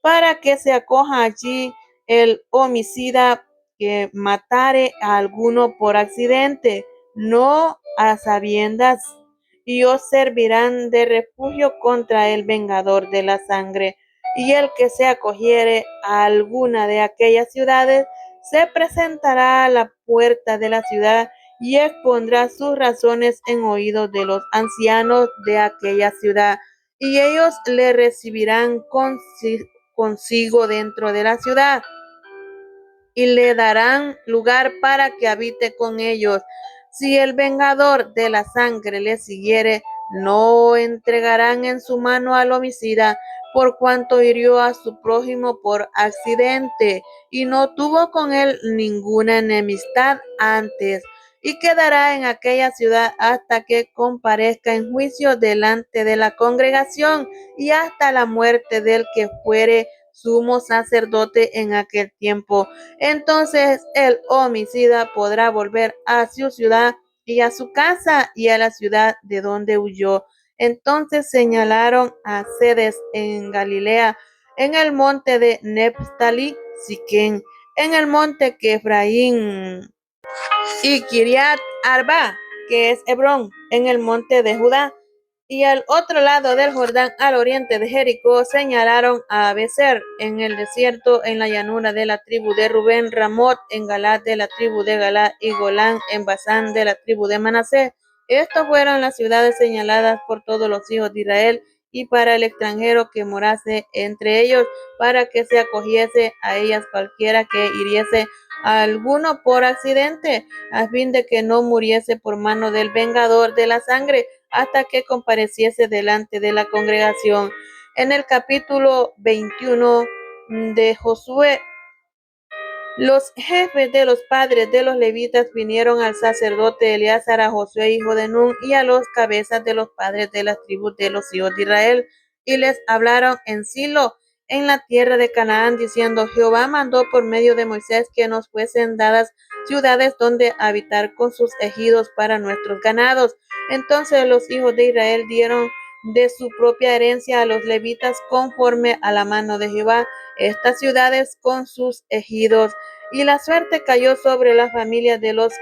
para que se acoja allí el homicida que matare a alguno por accidente, no a sabiendas, y os servirán de refugio contra el vengador de la sangre. Y el que se acogiere a alguna de aquellas ciudades se presentará a la puerta de la ciudad y expondrá sus razones en oídos de los ancianos de aquella ciudad, y ellos le recibirán consigo dentro de la ciudad, y le darán lugar para que habite con ellos. Si el vengador de la sangre le siguiere, no entregarán en su mano al homicida, por cuanto hirió a su prójimo por accidente, y no tuvo con él ninguna enemistad antes, y quedará en aquella ciudad hasta que comparezca en juicio delante de la congregación, y hasta la muerte del que fuere sumo sacerdote en aquel tiempo. Entonces el homicida podrá volver a su ciudad y a su casa y a la ciudad de donde huyó. Entonces señalaron a sedes en Galilea, en el monte de Neftalí, Siquén, en el monte que Efraín, y Kiriat Arba, que es Hebrón, en el monte de Judá. Y al otro lado del Jordán, al oriente de Jericó, señalaron a Becer, en el desierto, en la llanura de la tribu de Rubén, Ramot en Galad de la tribu de Galad, y Golán en Basán de la tribu de Manasés. Estas fueron las ciudades señaladas por todos los hijos de Israel, y para el extranjero que morase entre ellos, para que se acogiese a ellas cualquiera que hiriese a alguno por accidente, a fin de que no muriese por mano del vengador de la sangre, hasta que compareciese delante de la congregación. En el capítulo 21 de Josué, los jefes de los padres de los levitas vinieron al sacerdote Eleazar, a Josué, hijo de Nun, y a los cabezas de los padres de las tribus de los hijos de Israel, y les hablaron en Silo, en la tierra de Canaán, diciendo: Jehová mandó por medio de Moisés que nos fuesen dadas ciudades donde habitar con sus ejidos para nuestros ganados. Entonces los hijos de Israel dieron de su propia herencia a los levitas, conforme a la mano de Jehová, estas ciudades con sus ejidos. Y la suerte cayó sobre las familias de los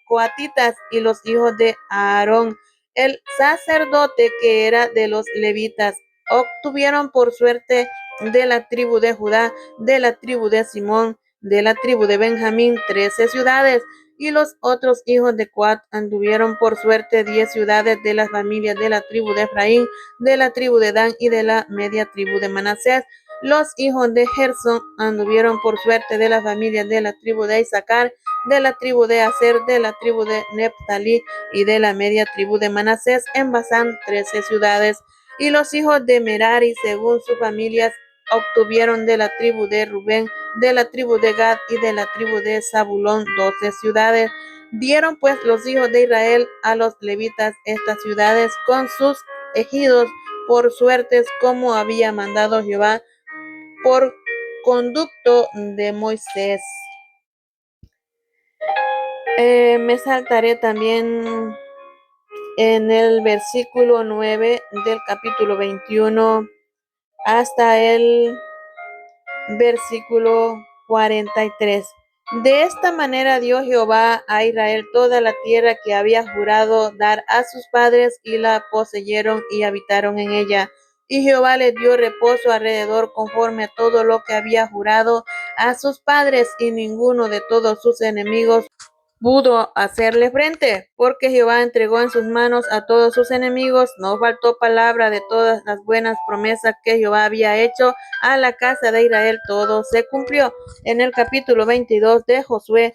coatitas y los hijos de Aarón, el sacerdote, que era de los levitas. Obtuvieron por suerte de la tribu de Judá, de la tribu de Simón, de la tribu de Benjamín, 13 ciudades. Y los otros hijos de Coat anduvieron por suerte 10 ciudades de las familias de la tribu de Efraín, de la tribu de Dan y de la media tribu de Manasés. Los hijos de Gersón anduvieron por suerte de las familias de la tribu de Isaacar, de la tribu de Aser, de la tribu de Neftalí y de la media tribu de Manasés, en Basán, 13 ciudades. Y los hijos de Merari, según sus familias, obtuvieron de la tribu de Rubén, de la tribu de Gad y de la tribu de Zabulón 12 ciudades. Dieron pues los hijos de Israel a los levitas estas ciudades con sus ejidos por suertes, como había mandado Jehová por conducto de Moisés. Me saltaré también en el versículo 9 del capítulo 21 hasta el versículo 43. De esta manera dio Jehová a Israel toda la tierra que había jurado dar a sus padres, y la poseyeron y habitaron en ella. Y Jehová les dio reposo alrededor conforme a todo lo que había jurado a sus padres, y ninguno de todos sus enemigos pudo hacerle frente, porque Jehová entregó en sus manos a todos sus enemigos. No faltó palabra de todas las buenas promesas que Jehová había hecho a la casa de Israel, todo se cumplió. En el capítulo 22 de Josué.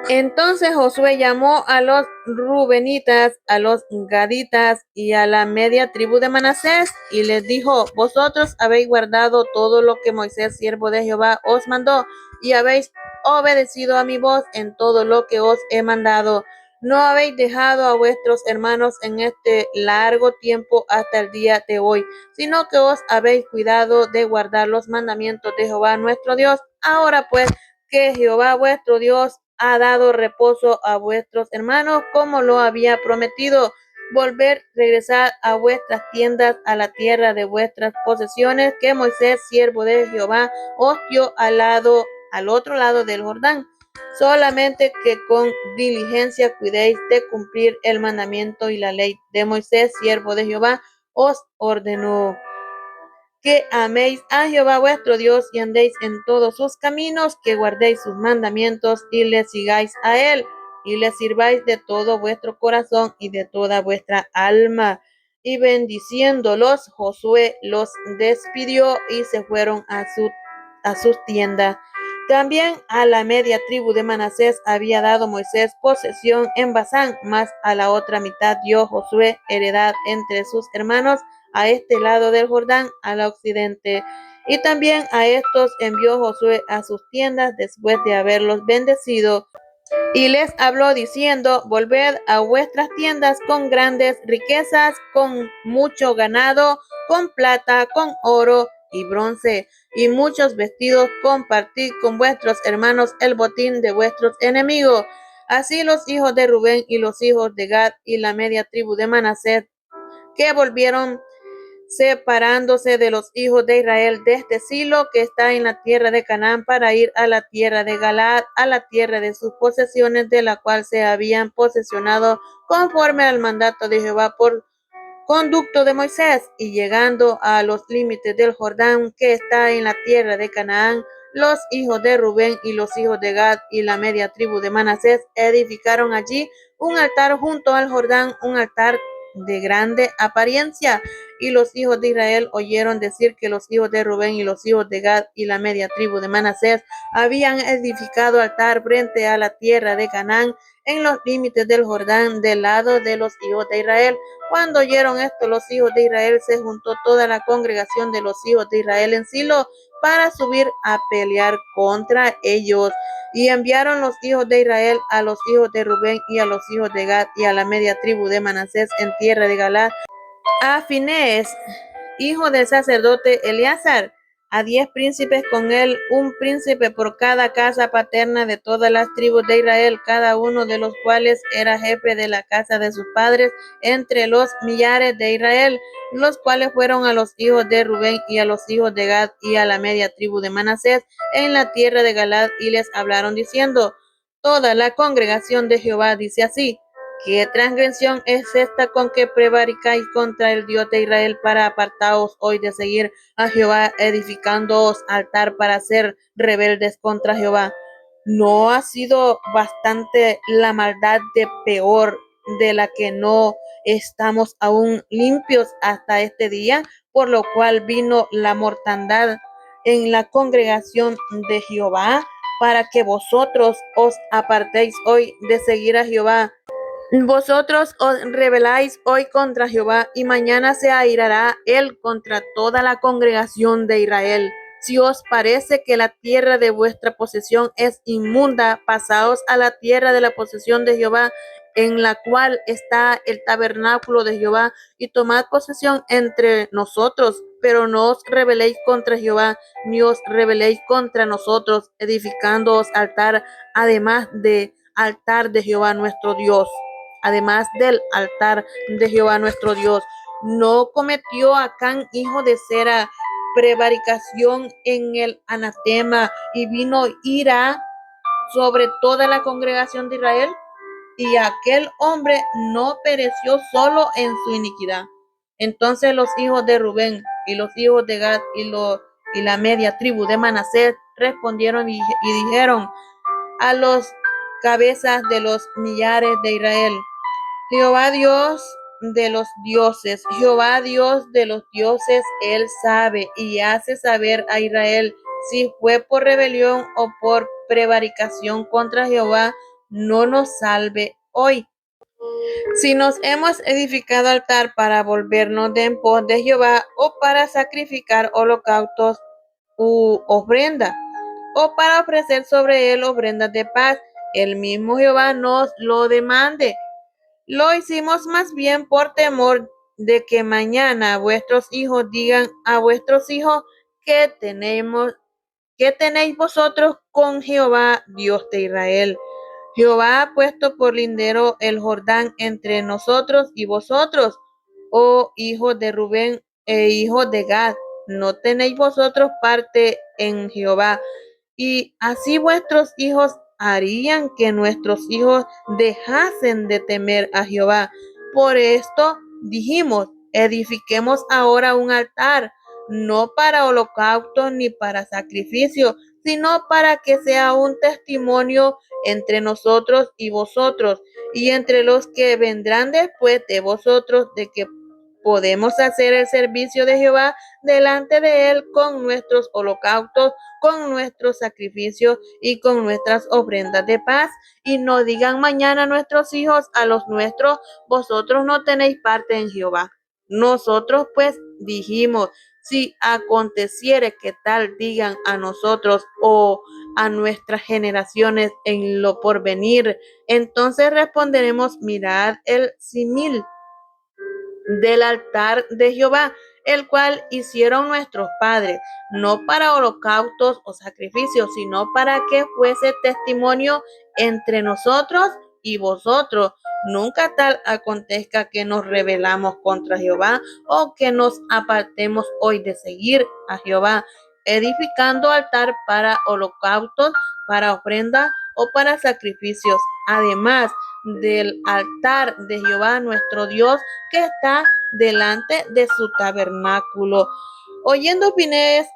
Entonces Josué llamó a los rubenitas, a los gaditas y a la media tribu de Manasés, y les dijo: vosotros habéis guardado todo lo que Moisés, siervo de Jehová, os mandó, y habéis obedecido a mi voz en todo lo que os he mandado. No habéis dejado a vuestros hermanos en este largo tiempo hasta el día de hoy, sino que os habéis cuidado de guardar los mandamientos de Jehová nuestro Dios. Ahora pues, que Jehová vuestro Dios ha dado reposo a vuestros hermanos, como lo había prometido, regresad a vuestras tiendas, a la tierra de vuestras posesiones, que Moisés, siervo de Jehová, os dio al otro lado del Jordán. Solamente que con diligencia cuidéis de cumplir el mandamiento y la ley de Moisés, siervo de Jehová, os ordenó. Que améis a Jehová vuestro Dios y andéis en todos sus caminos, que guardéis sus mandamientos y le sigáis a él, y le sirváis de todo vuestro corazón y de toda vuestra alma. Y bendiciéndolos, Josué los despidió y se fueron a sus tiendas. También a la media tribu de Manasés había dado Moisés posesión en Basán, mas a la otra mitad dio Josué heredad entre sus hermanos a este lado del Jordán, al occidente. Y también a estos envió Josué a sus tiendas después de haberlos bendecido. Y les habló diciendo: volved a vuestras tiendas con grandes riquezas, con mucho ganado, con plata, con oro y bronce, y muchos vestidos. Compartid con vuestros hermanos el botín de vuestros enemigos. Así los hijos de Rubén y los hijos de Gad y la media tribu de Manasés, que volvieron separándose de los hijos de Israel desde Silo, que está en la tierra de Canaán, para ir a la tierra de Galaad, a la tierra de sus posesiones, de la cual se habían posesionado conforme al mandato de Jehová por conducto de Moisés. Y llegando a los límites del Jordán, que está en la tierra de Canaán, los hijos de Rubén y los hijos de Gad y la media tribu de Manasés edificaron allí un altar junto al Jordán, un altar de grande apariencia. Y los hijos de Israel oyeron decir que los hijos de Rubén y los hijos de Gad y la media tribu de Manasés habían edificado altar frente a la tierra de Canaán, en los límites del Jordán, del lado de los hijos de Israel. Cuando oyeron esto los hijos de Israel, se juntó toda la congregación de los hijos de Israel en Silo para subir a pelear contra ellos. Y enviaron los hijos de Israel a los hijos de Rubén y a los hijos de Gad y a la media tribu de Manasés en tierra de Galaad, a Finés, hijo del sacerdote Eleazar, a 10 príncipes con él, un príncipe por cada casa paterna de todas las tribus de Israel, cada uno de los cuales era jefe de la casa de sus padres entre los millares de Israel, los cuales fueron a los hijos de Rubén y a los hijos de Gad y a la media tribu de Manasés en la tierra de Galaad, y les hablaron diciendo: toda la congregación de Jehová dice así: ¿qué transgresión es esta con que prevaricáis contra el Dios de Israel, para apartaros hoy de seguir a Jehová, edificándoos altar para ser rebeldes contra Jehová? ¿No ha sido bastante la maldad de peor, de la que no estamos aún limpios hasta este día? Por lo cual vino la mortandad en la congregación de Jehová, para que vosotros os apartéis hoy de seguir a Jehová. Vosotros os rebeláis hoy contra Jehová, y mañana se airará él contra toda la congregación de Israel. Si os parece que la tierra de vuestra posesión es inmunda, pasaos a la tierra de la posesión de Jehová, en la cual está el tabernáculo de Jehová, y tomad posesión entre nosotros, pero no os rebeléis contra Jehová, ni os rebeléis contra nosotros, edificándoos altar, además de altar de Jehová nuestro Dios. Además del altar de Jehová nuestro Dios. No cometió Acán, hijo de Zera, prevaricación en el anatema, y vino ira sobre toda la congregación de Israel, y aquel hombre no pereció solo en su iniquidad. Entonces los hijos de Rubén y los hijos de Gad y la media tribu de Manasés respondieron y dijeron a los cabezas de los millares de Israel: Jehová Dios de los dioses, Jehová Dios de los dioses, él sabe y hace saber a Israel si fue por rebelión o por prevaricación contra Jehová, no nos salve hoy. Si nos hemos edificado altar para volvernos de en pos de Jehová, o para sacrificar holocaustos u ofrenda, o para ofrecer sobre él ofrendas de paz, el mismo Jehová nos lo demande. Lo hicimos más bien por temor de que mañana vuestros hijos digan a vuestros hijos: ¿qué tenéis vosotros con Jehová, Dios de Israel? Jehová ha puesto por lindero el Jordán entre nosotros y vosotros, oh hijos de Rubén e hijos de Gad. No tenéis vosotros parte en Jehová, y así vuestros hijos harían que nuestros hijos dejasen de temer a Jehová. Por esto dijimos: edifiquemos ahora un altar, no para holocausto ni para sacrificio, sino para que sea un testimonio entre nosotros y vosotros, y entre los que vendrán después de vosotros, de que podemos hacer el servicio de Jehová delante de él con nuestros holocaustos, con nuestros sacrificios y con nuestras ofrendas de paz. Y no digan mañana nuestros hijos a los nuestros: vosotros no tenéis parte en Jehová. Nosotros pues dijimos: si aconteciere que tal digan a nosotros o a nuestras generaciones en lo porvenir, entonces responderemos: mirad el simil del altar de Jehová, el cual hicieron nuestros padres, no para holocaustos o sacrificios, sino para que fuese testimonio entre nosotros y vosotros. Nunca tal acontezca que nos rebelamos contra Jehová, o que nos apartemos hoy de seguir a Jehová, edificando altar para holocaustos, para ofrendas o para sacrificios, además del altar de Jehová nuestro Dios, que está delante de su tabernáculo. Oyendo Finehés,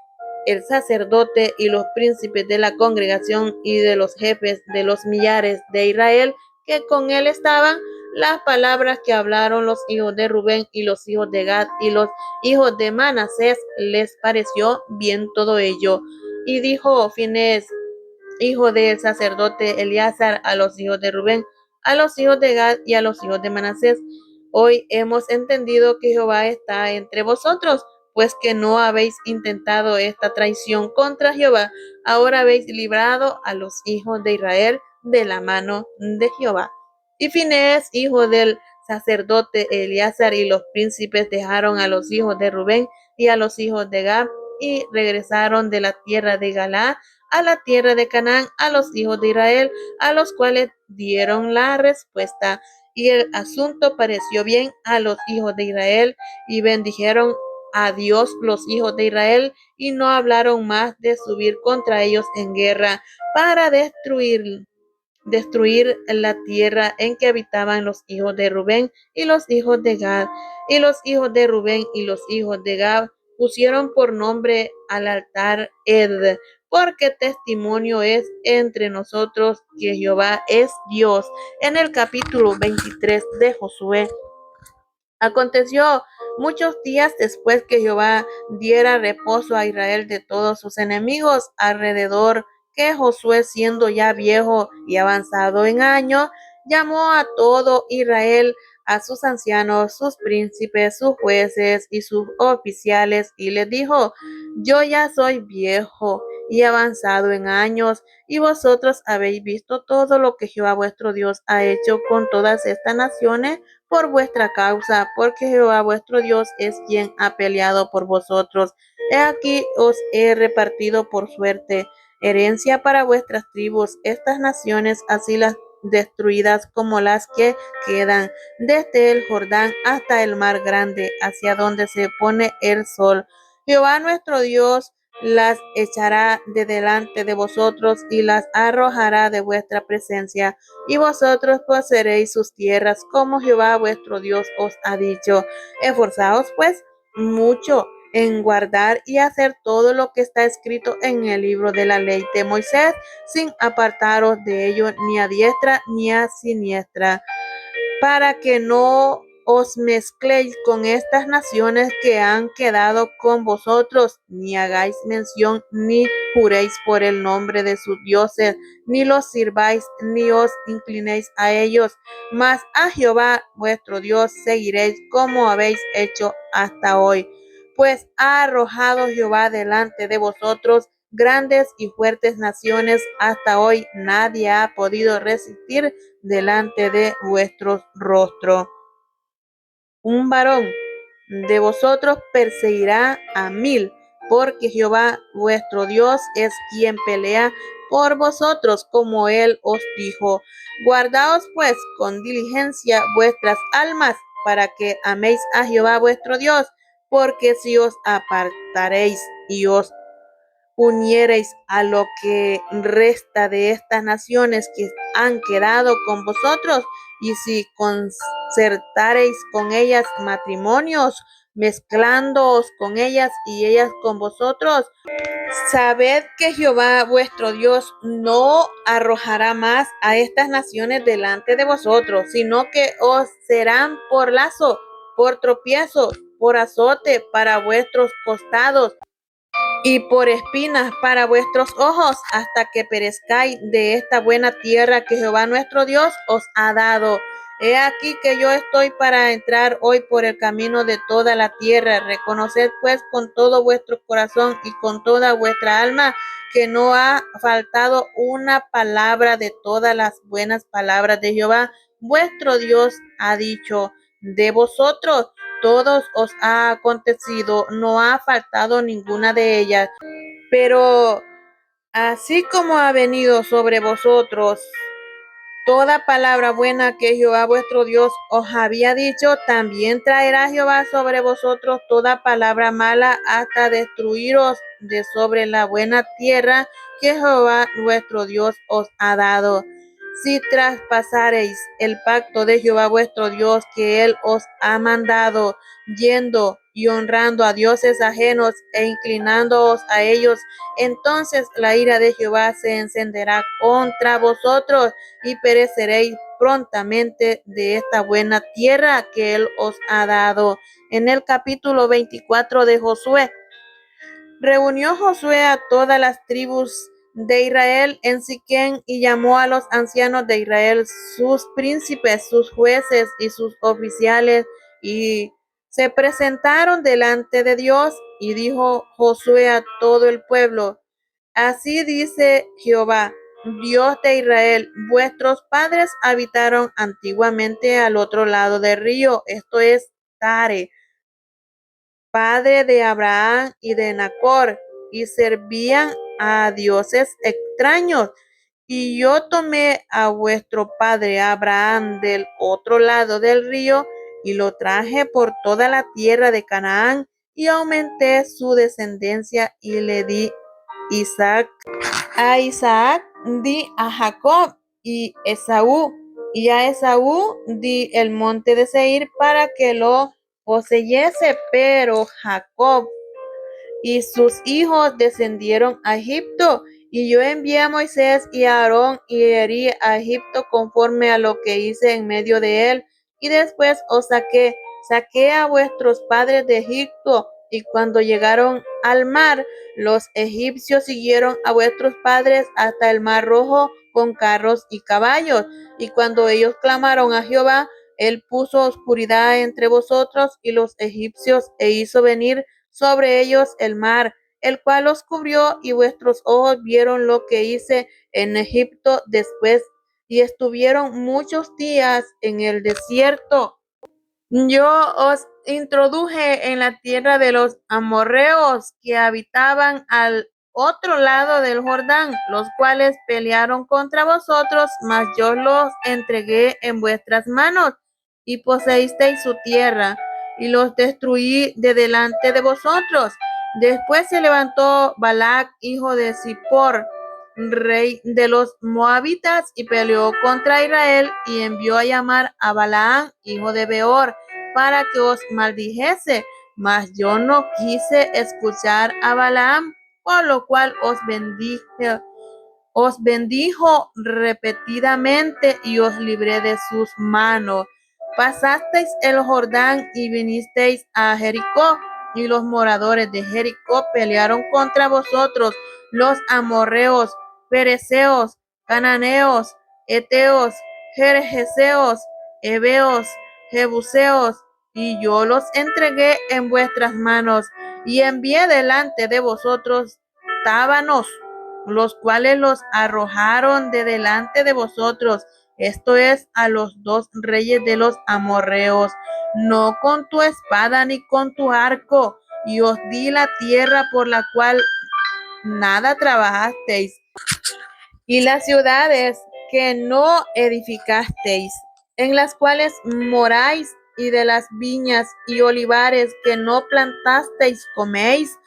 el sacerdote, y los príncipes de la congregación y de los jefes de los millares de Israel que con él estaban, las palabras que hablaron los hijos de Rubén y los hijos de Gad y los hijos de Manasés, les pareció bien todo ello. Y dijo Finehés, hijo del sacerdote Eleazar, a los hijos de Rubén, a los hijos de Gad y a los hijos de Manasés: hoy hemos entendido que Jehová está entre vosotros, pues que no habéis intentado esta traición contra Jehová. Ahora habéis librado a los hijos de Israel de la mano de Jehová. Y Finehés, hijo del sacerdote Eleazar, y los príncipes dejaron a los hijos de Rubén y a los hijos de Gad, y regresaron de la tierra de Galaad a la tierra de Canaán a los hijos de Israel, a los cuales dieron la respuesta. Y el asunto pareció bien a los hijos de Israel, y bendijeron a Dios los hijos de Israel, y no hablaron más de subir contra ellos en guerra para destruir la tierra en que habitaban los hijos de Rubén y los hijos de Gad. Y los hijos de Rubén y los hijos de Gad pusieron por nombre al altar Ed, porque testimonio es entre nosotros que Jehová es Dios. En el capítulo 23 de Josué. Aconteció muchos días después que Jehová diera reposo a Israel de todos sus enemigos alrededor, que Josué, siendo ya viejo y avanzado en años, llamó a todo Israel a sus ancianos, sus príncipes, sus jueces y sus oficiales, y les dijo: Yo ya soy viejo y avanzado en años, y vosotros habéis visto todo lo que Jehová vuestro Dios ha hecho con todas estas naciones por vuestra causa, porque Jehová vuestro Dios es quien ha peleado por vosotros. He aquí os he repartido por suerte herencia para vuestras tribus, estas naciones, así las destruidas como las que quedan, desde el Jordán hasta el mar grande, hacia donde se pone el sol. Jehová nuestro Dios las echará de delante de vosotros y las arrojará de vuestra presencia, y vosotros poseeréis sus tierras, como Jehová vuestro Dios os ha dicho. Esforzaos pues mucho en guardar y hacer todo lo que está escrito en el libro de la ley de Moisés, sin apartaros de ello ni a diestra ni a siniestra, para que no os mezcléis con estas naciones que han quedado con vosotros, ni hagáis mención, ni juréis por el nombre de sus dioses, ni los sirváis, ni os inclinéis a ellos, mas a Jehová vuestro Dios seguiréis como habéis hecho hasta hoy. Pues ha arrojado Jehová delante de vosotros grandes y fuertes naciones, hasta hoy nadie ha podido resistir delante de vuestros rostros. Un varón de vosotros perseguirá a 1000, porque Jehová vuestro Dios es quien pelea por vosotros, como él os dijo. Guardaos pues con diligencia vuestras almas, para que améis a Jehová vuestro Dios, porque si os apartaréis y os uniereis a lo que resta de estas naciones que han quedado con vosotros, y si concertareis con ellas matrimonios, mezclándoos con ellas y ellas con vosotros, sabed que Jehová vuestro Dios no arrojará más a estas naciones delante de vosotros, sino que os serán por lazo, por tropiezo, por azote para vuestros costados, y por espinas para vuestros ojos, hasta que perezcáis de esta buena tierra que Jehová nuestro Dios os ha dado. He aquí que yo estoy para entrar hoy por el camino de toda la tierra. Reconoced pues con todo vuestro corazón y con toda vuestra alma que no ha faltado una palabra de todas las buenas palabras de Jehová vuestro Dios ha dicho. De vosotros todos os ha acontecido, no ha faltado ninguna de ellas. Pero así como ha venido sobre vosotros toda palabra buena que Jehová vuestro Dios os había dicho, también traerá Jehová sobre vosotros toda palabra mala, hasta destruiros de sobre la buena tierra que Jehová vuestro Dios os ha dado. Si traspasareis el pacto de Jehová vuestro Dios que él os ha mandado, yendo y honrando a dioses ajenos e inclinándoos a ellos, entonces la ira de Jehová se encenderá contra vosotros y pereceréis prontamente de esta buena tierra que él os ha dado. En el capítulo 24 de Josué, reunió Josué a todas las tribus de Israel en Siquem y llamó a los ancianos de Israel, sus príncipes, sus jueces y sus oficiales, y se presentaron delante de Dios. Y dijo Josué a todo el pueblo: Así dice Jehová, Dios de Israel: vuestros padres habitaron antiguamente al otro lado del río, esto es Tare, padre de Abraham y de Nacor, y servían a dioses extraños. Y yo tomé a vuestro padre Abraham del otro lado del río, y lo traje por toda la tierra de Canaán, y aumenté su descendencia, y le di Isaac. A Isaac di a Jacob y Esaú, y a Esaú di el monte de Seir para que lo poseyese, pero Jacob y sus hijos descendieron a Egipto, y yo envié a Moisés y a Aarón y herí a Egipto conforme a lo que hice en medio de él, y después os saqué a vuestros padres de Egipto, y cuando llegaron al mar, los egipcios siguieron a vuestros padres hasta el mar rojo con carros y caballos, y cuando ellos clamaron a Jehová, Él puso oscuridad entre vosotros y los egipcios, e hizo venir sobre ellos el mar, el cual los cubrió, y vuestros ojos vieron lo que hice en Egipto después, y estuvieron muchos días en el desierto. Yo os introduje en la tierra de los amorreos que habitaban al otro lado del Jordán, los cuales pelearon contra vosotros, mas yo los entregué en vuestras manos, y poseísteis su tierra, y los destruí de delante de vosotros. Después se levantó Balac, hijo de Zippor, rey de los moabitas, y peleó contra Israel, y envió a llamar a Balaam, hijo de Beor, para que os maldijese. Mas yo no quise escuchar a Balaam, por lo cual os bendijo repetidamente, y os libré de sus manos. Pasasteis el Jordán y vinisteis a Jericó, y los moradores de Jericó pelearon contra vosotros, los amorreos, fereceos, cananeos, eteos, gergeseos, heveos, jebuseos, y yo los entregué en vuestras manos, y envié delante de vosotros tábanos, los cuales los arrojaron de delante de vosotros, esto es, a los 2 reyes de los amorreos, no con tu espada ni con tu arco, y os di la tierra por la cual nada trabajasteis, y las ciudades que no edificasteis, en las cuales moráis, y de las viñas y olivares que no plantasteis coméis.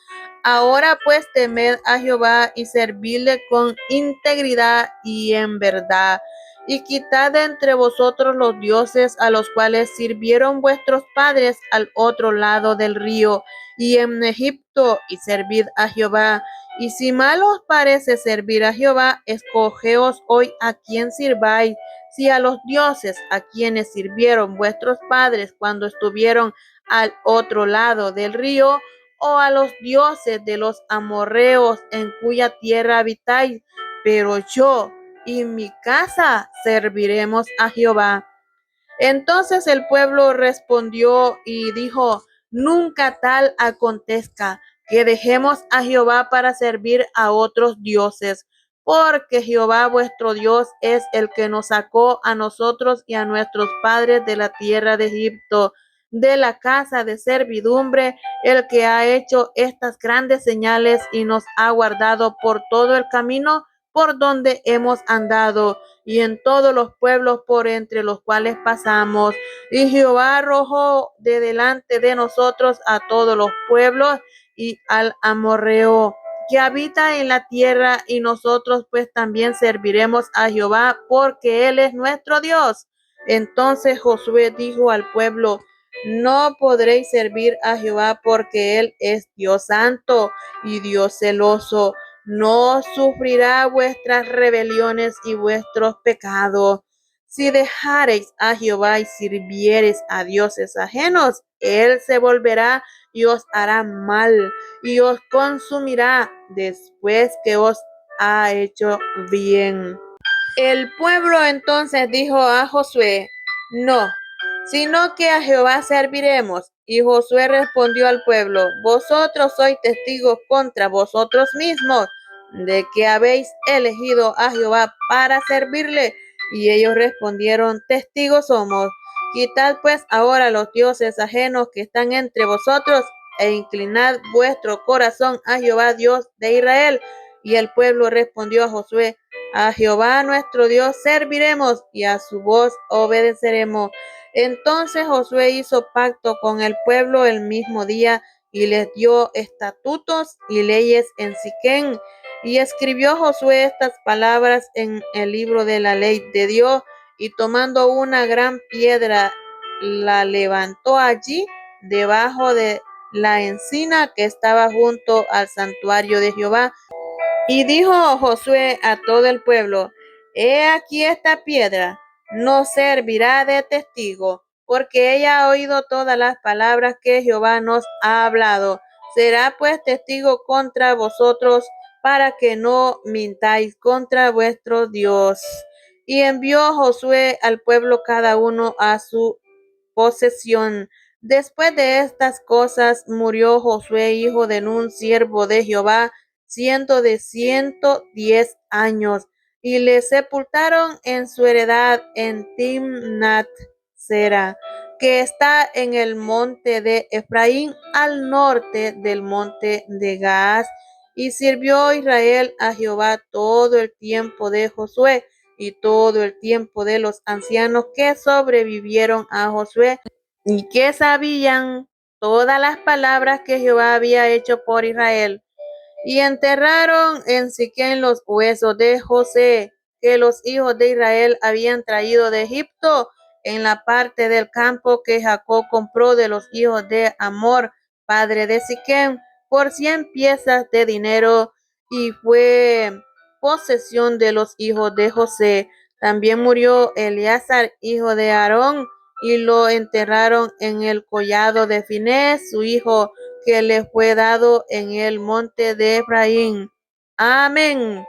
Ahora pues temed a Jehová y servidle con integridad y en verdad, y quitad de entre vosotros los dioses a los cuales sirvieron vuestros padres al otro lado del río y en Egipto, y servid a Jehová. Y si mal os parece servir a Jehová, escogeos hoy a quién sirváis, si a los dioses a quienes sirvieron vuestros padres cuando estuvieron al otro lado del río, o a los dioses de los amorreos en cuya tierra habitáis, pero yo y mi casa serviremos a Jehová. Entonces el pueblo respondió y dijo: nunca tal acontezca, que dejemos a Jehová para servir a otros dioses, porque Jehová vuestro Dios es el que nos sacó a nosotros y a nuestros padres de la tierra de Egipto, de la casa de servidumbre, el que ha hecho estas grandes señales y nos ha guardado por todo el camino por donde hemos andado, y en todos los pueblos por entre los cuales pasamos. Y Jehová arrojó de delante de nosotros a todos los pueblos y al amorreo que habita en la tierra, y nosotros pues también serviremos a Jehová, porque Él es nuestro Dios. Entonces Josué dijo al pueblo: no podréis servir a Jehová, porque Él es Dios santo y Dios celoso, no sufrirá vuestras rebeliones y vuestros pecados. Si dejareis a Jehová y sirviereis a dioses ajenos, Él se volverá y os hará mal, y os consumirá después que os ha hecho bien. El pueblo entonces dijo a Josué: no, sino que a Jehová serviremos. Y Josué respondió al pueblo: vosotros sois testigos contra vosotros mismos de que habéis elegido a Jehová para servirle. Y ellos respondieron: testigos somos. Quitad pues ahora los dioses ajenos que están entre vosotros, e inclinad vuestro corazón a Jehová, Dios de Israel. Y el pueblo respondió a Josué: a Jehová nuestro Dios serviremos, y a su voz obedeceremos. Entonces Josué hizo pacto con el pueblo el mismo día, y les dio estatutos y leyes en Siquem. Y escribió Josué estas palabras en el libro de la ley de Dios, y tomando una gran piedra, la levantó allí debajo de la encina que estaba junto al santuario de Jehová. Y dijo Josué a todo el pueblo: he aquí esta piedra nos servirá de testigo, porque ella ha oído todas las palabras que Jehová nos ha hablado. Será pues testigo contra vosotros, para que no mintáis contra vuestro Dios. Y envió Josué al pueblo cada uno a su posesión. Después de estas cosas murió Josué, hijo de Nun, siervo de Jehová, siendo de 110 años, y le sepultaron en su heredad en Timnat Sera, que está en el monte de Efraín, al norte del monte de Gaas. Y sirvió Israel a Jehová todo el tiempo de Josué y todo el tiempo de los ancianos que sobrevivieron a Josué y que sabían todas las palabras que Jehová había hecho por Israel. Y enterraron en Siquén los huesos de José, que los hijos de Israel habían traído de Egipto, en la parte del campo que Jacob compró de los hijos de Amor, padre de Siquén, por 100 piezas de dinero, y fue posesión de los hijos de José. También murió Eleazar, hijo de Aarón, y lo enterraron en el collado de Finés, su hijo, que le fue dado en el monte de Efraín. Amén.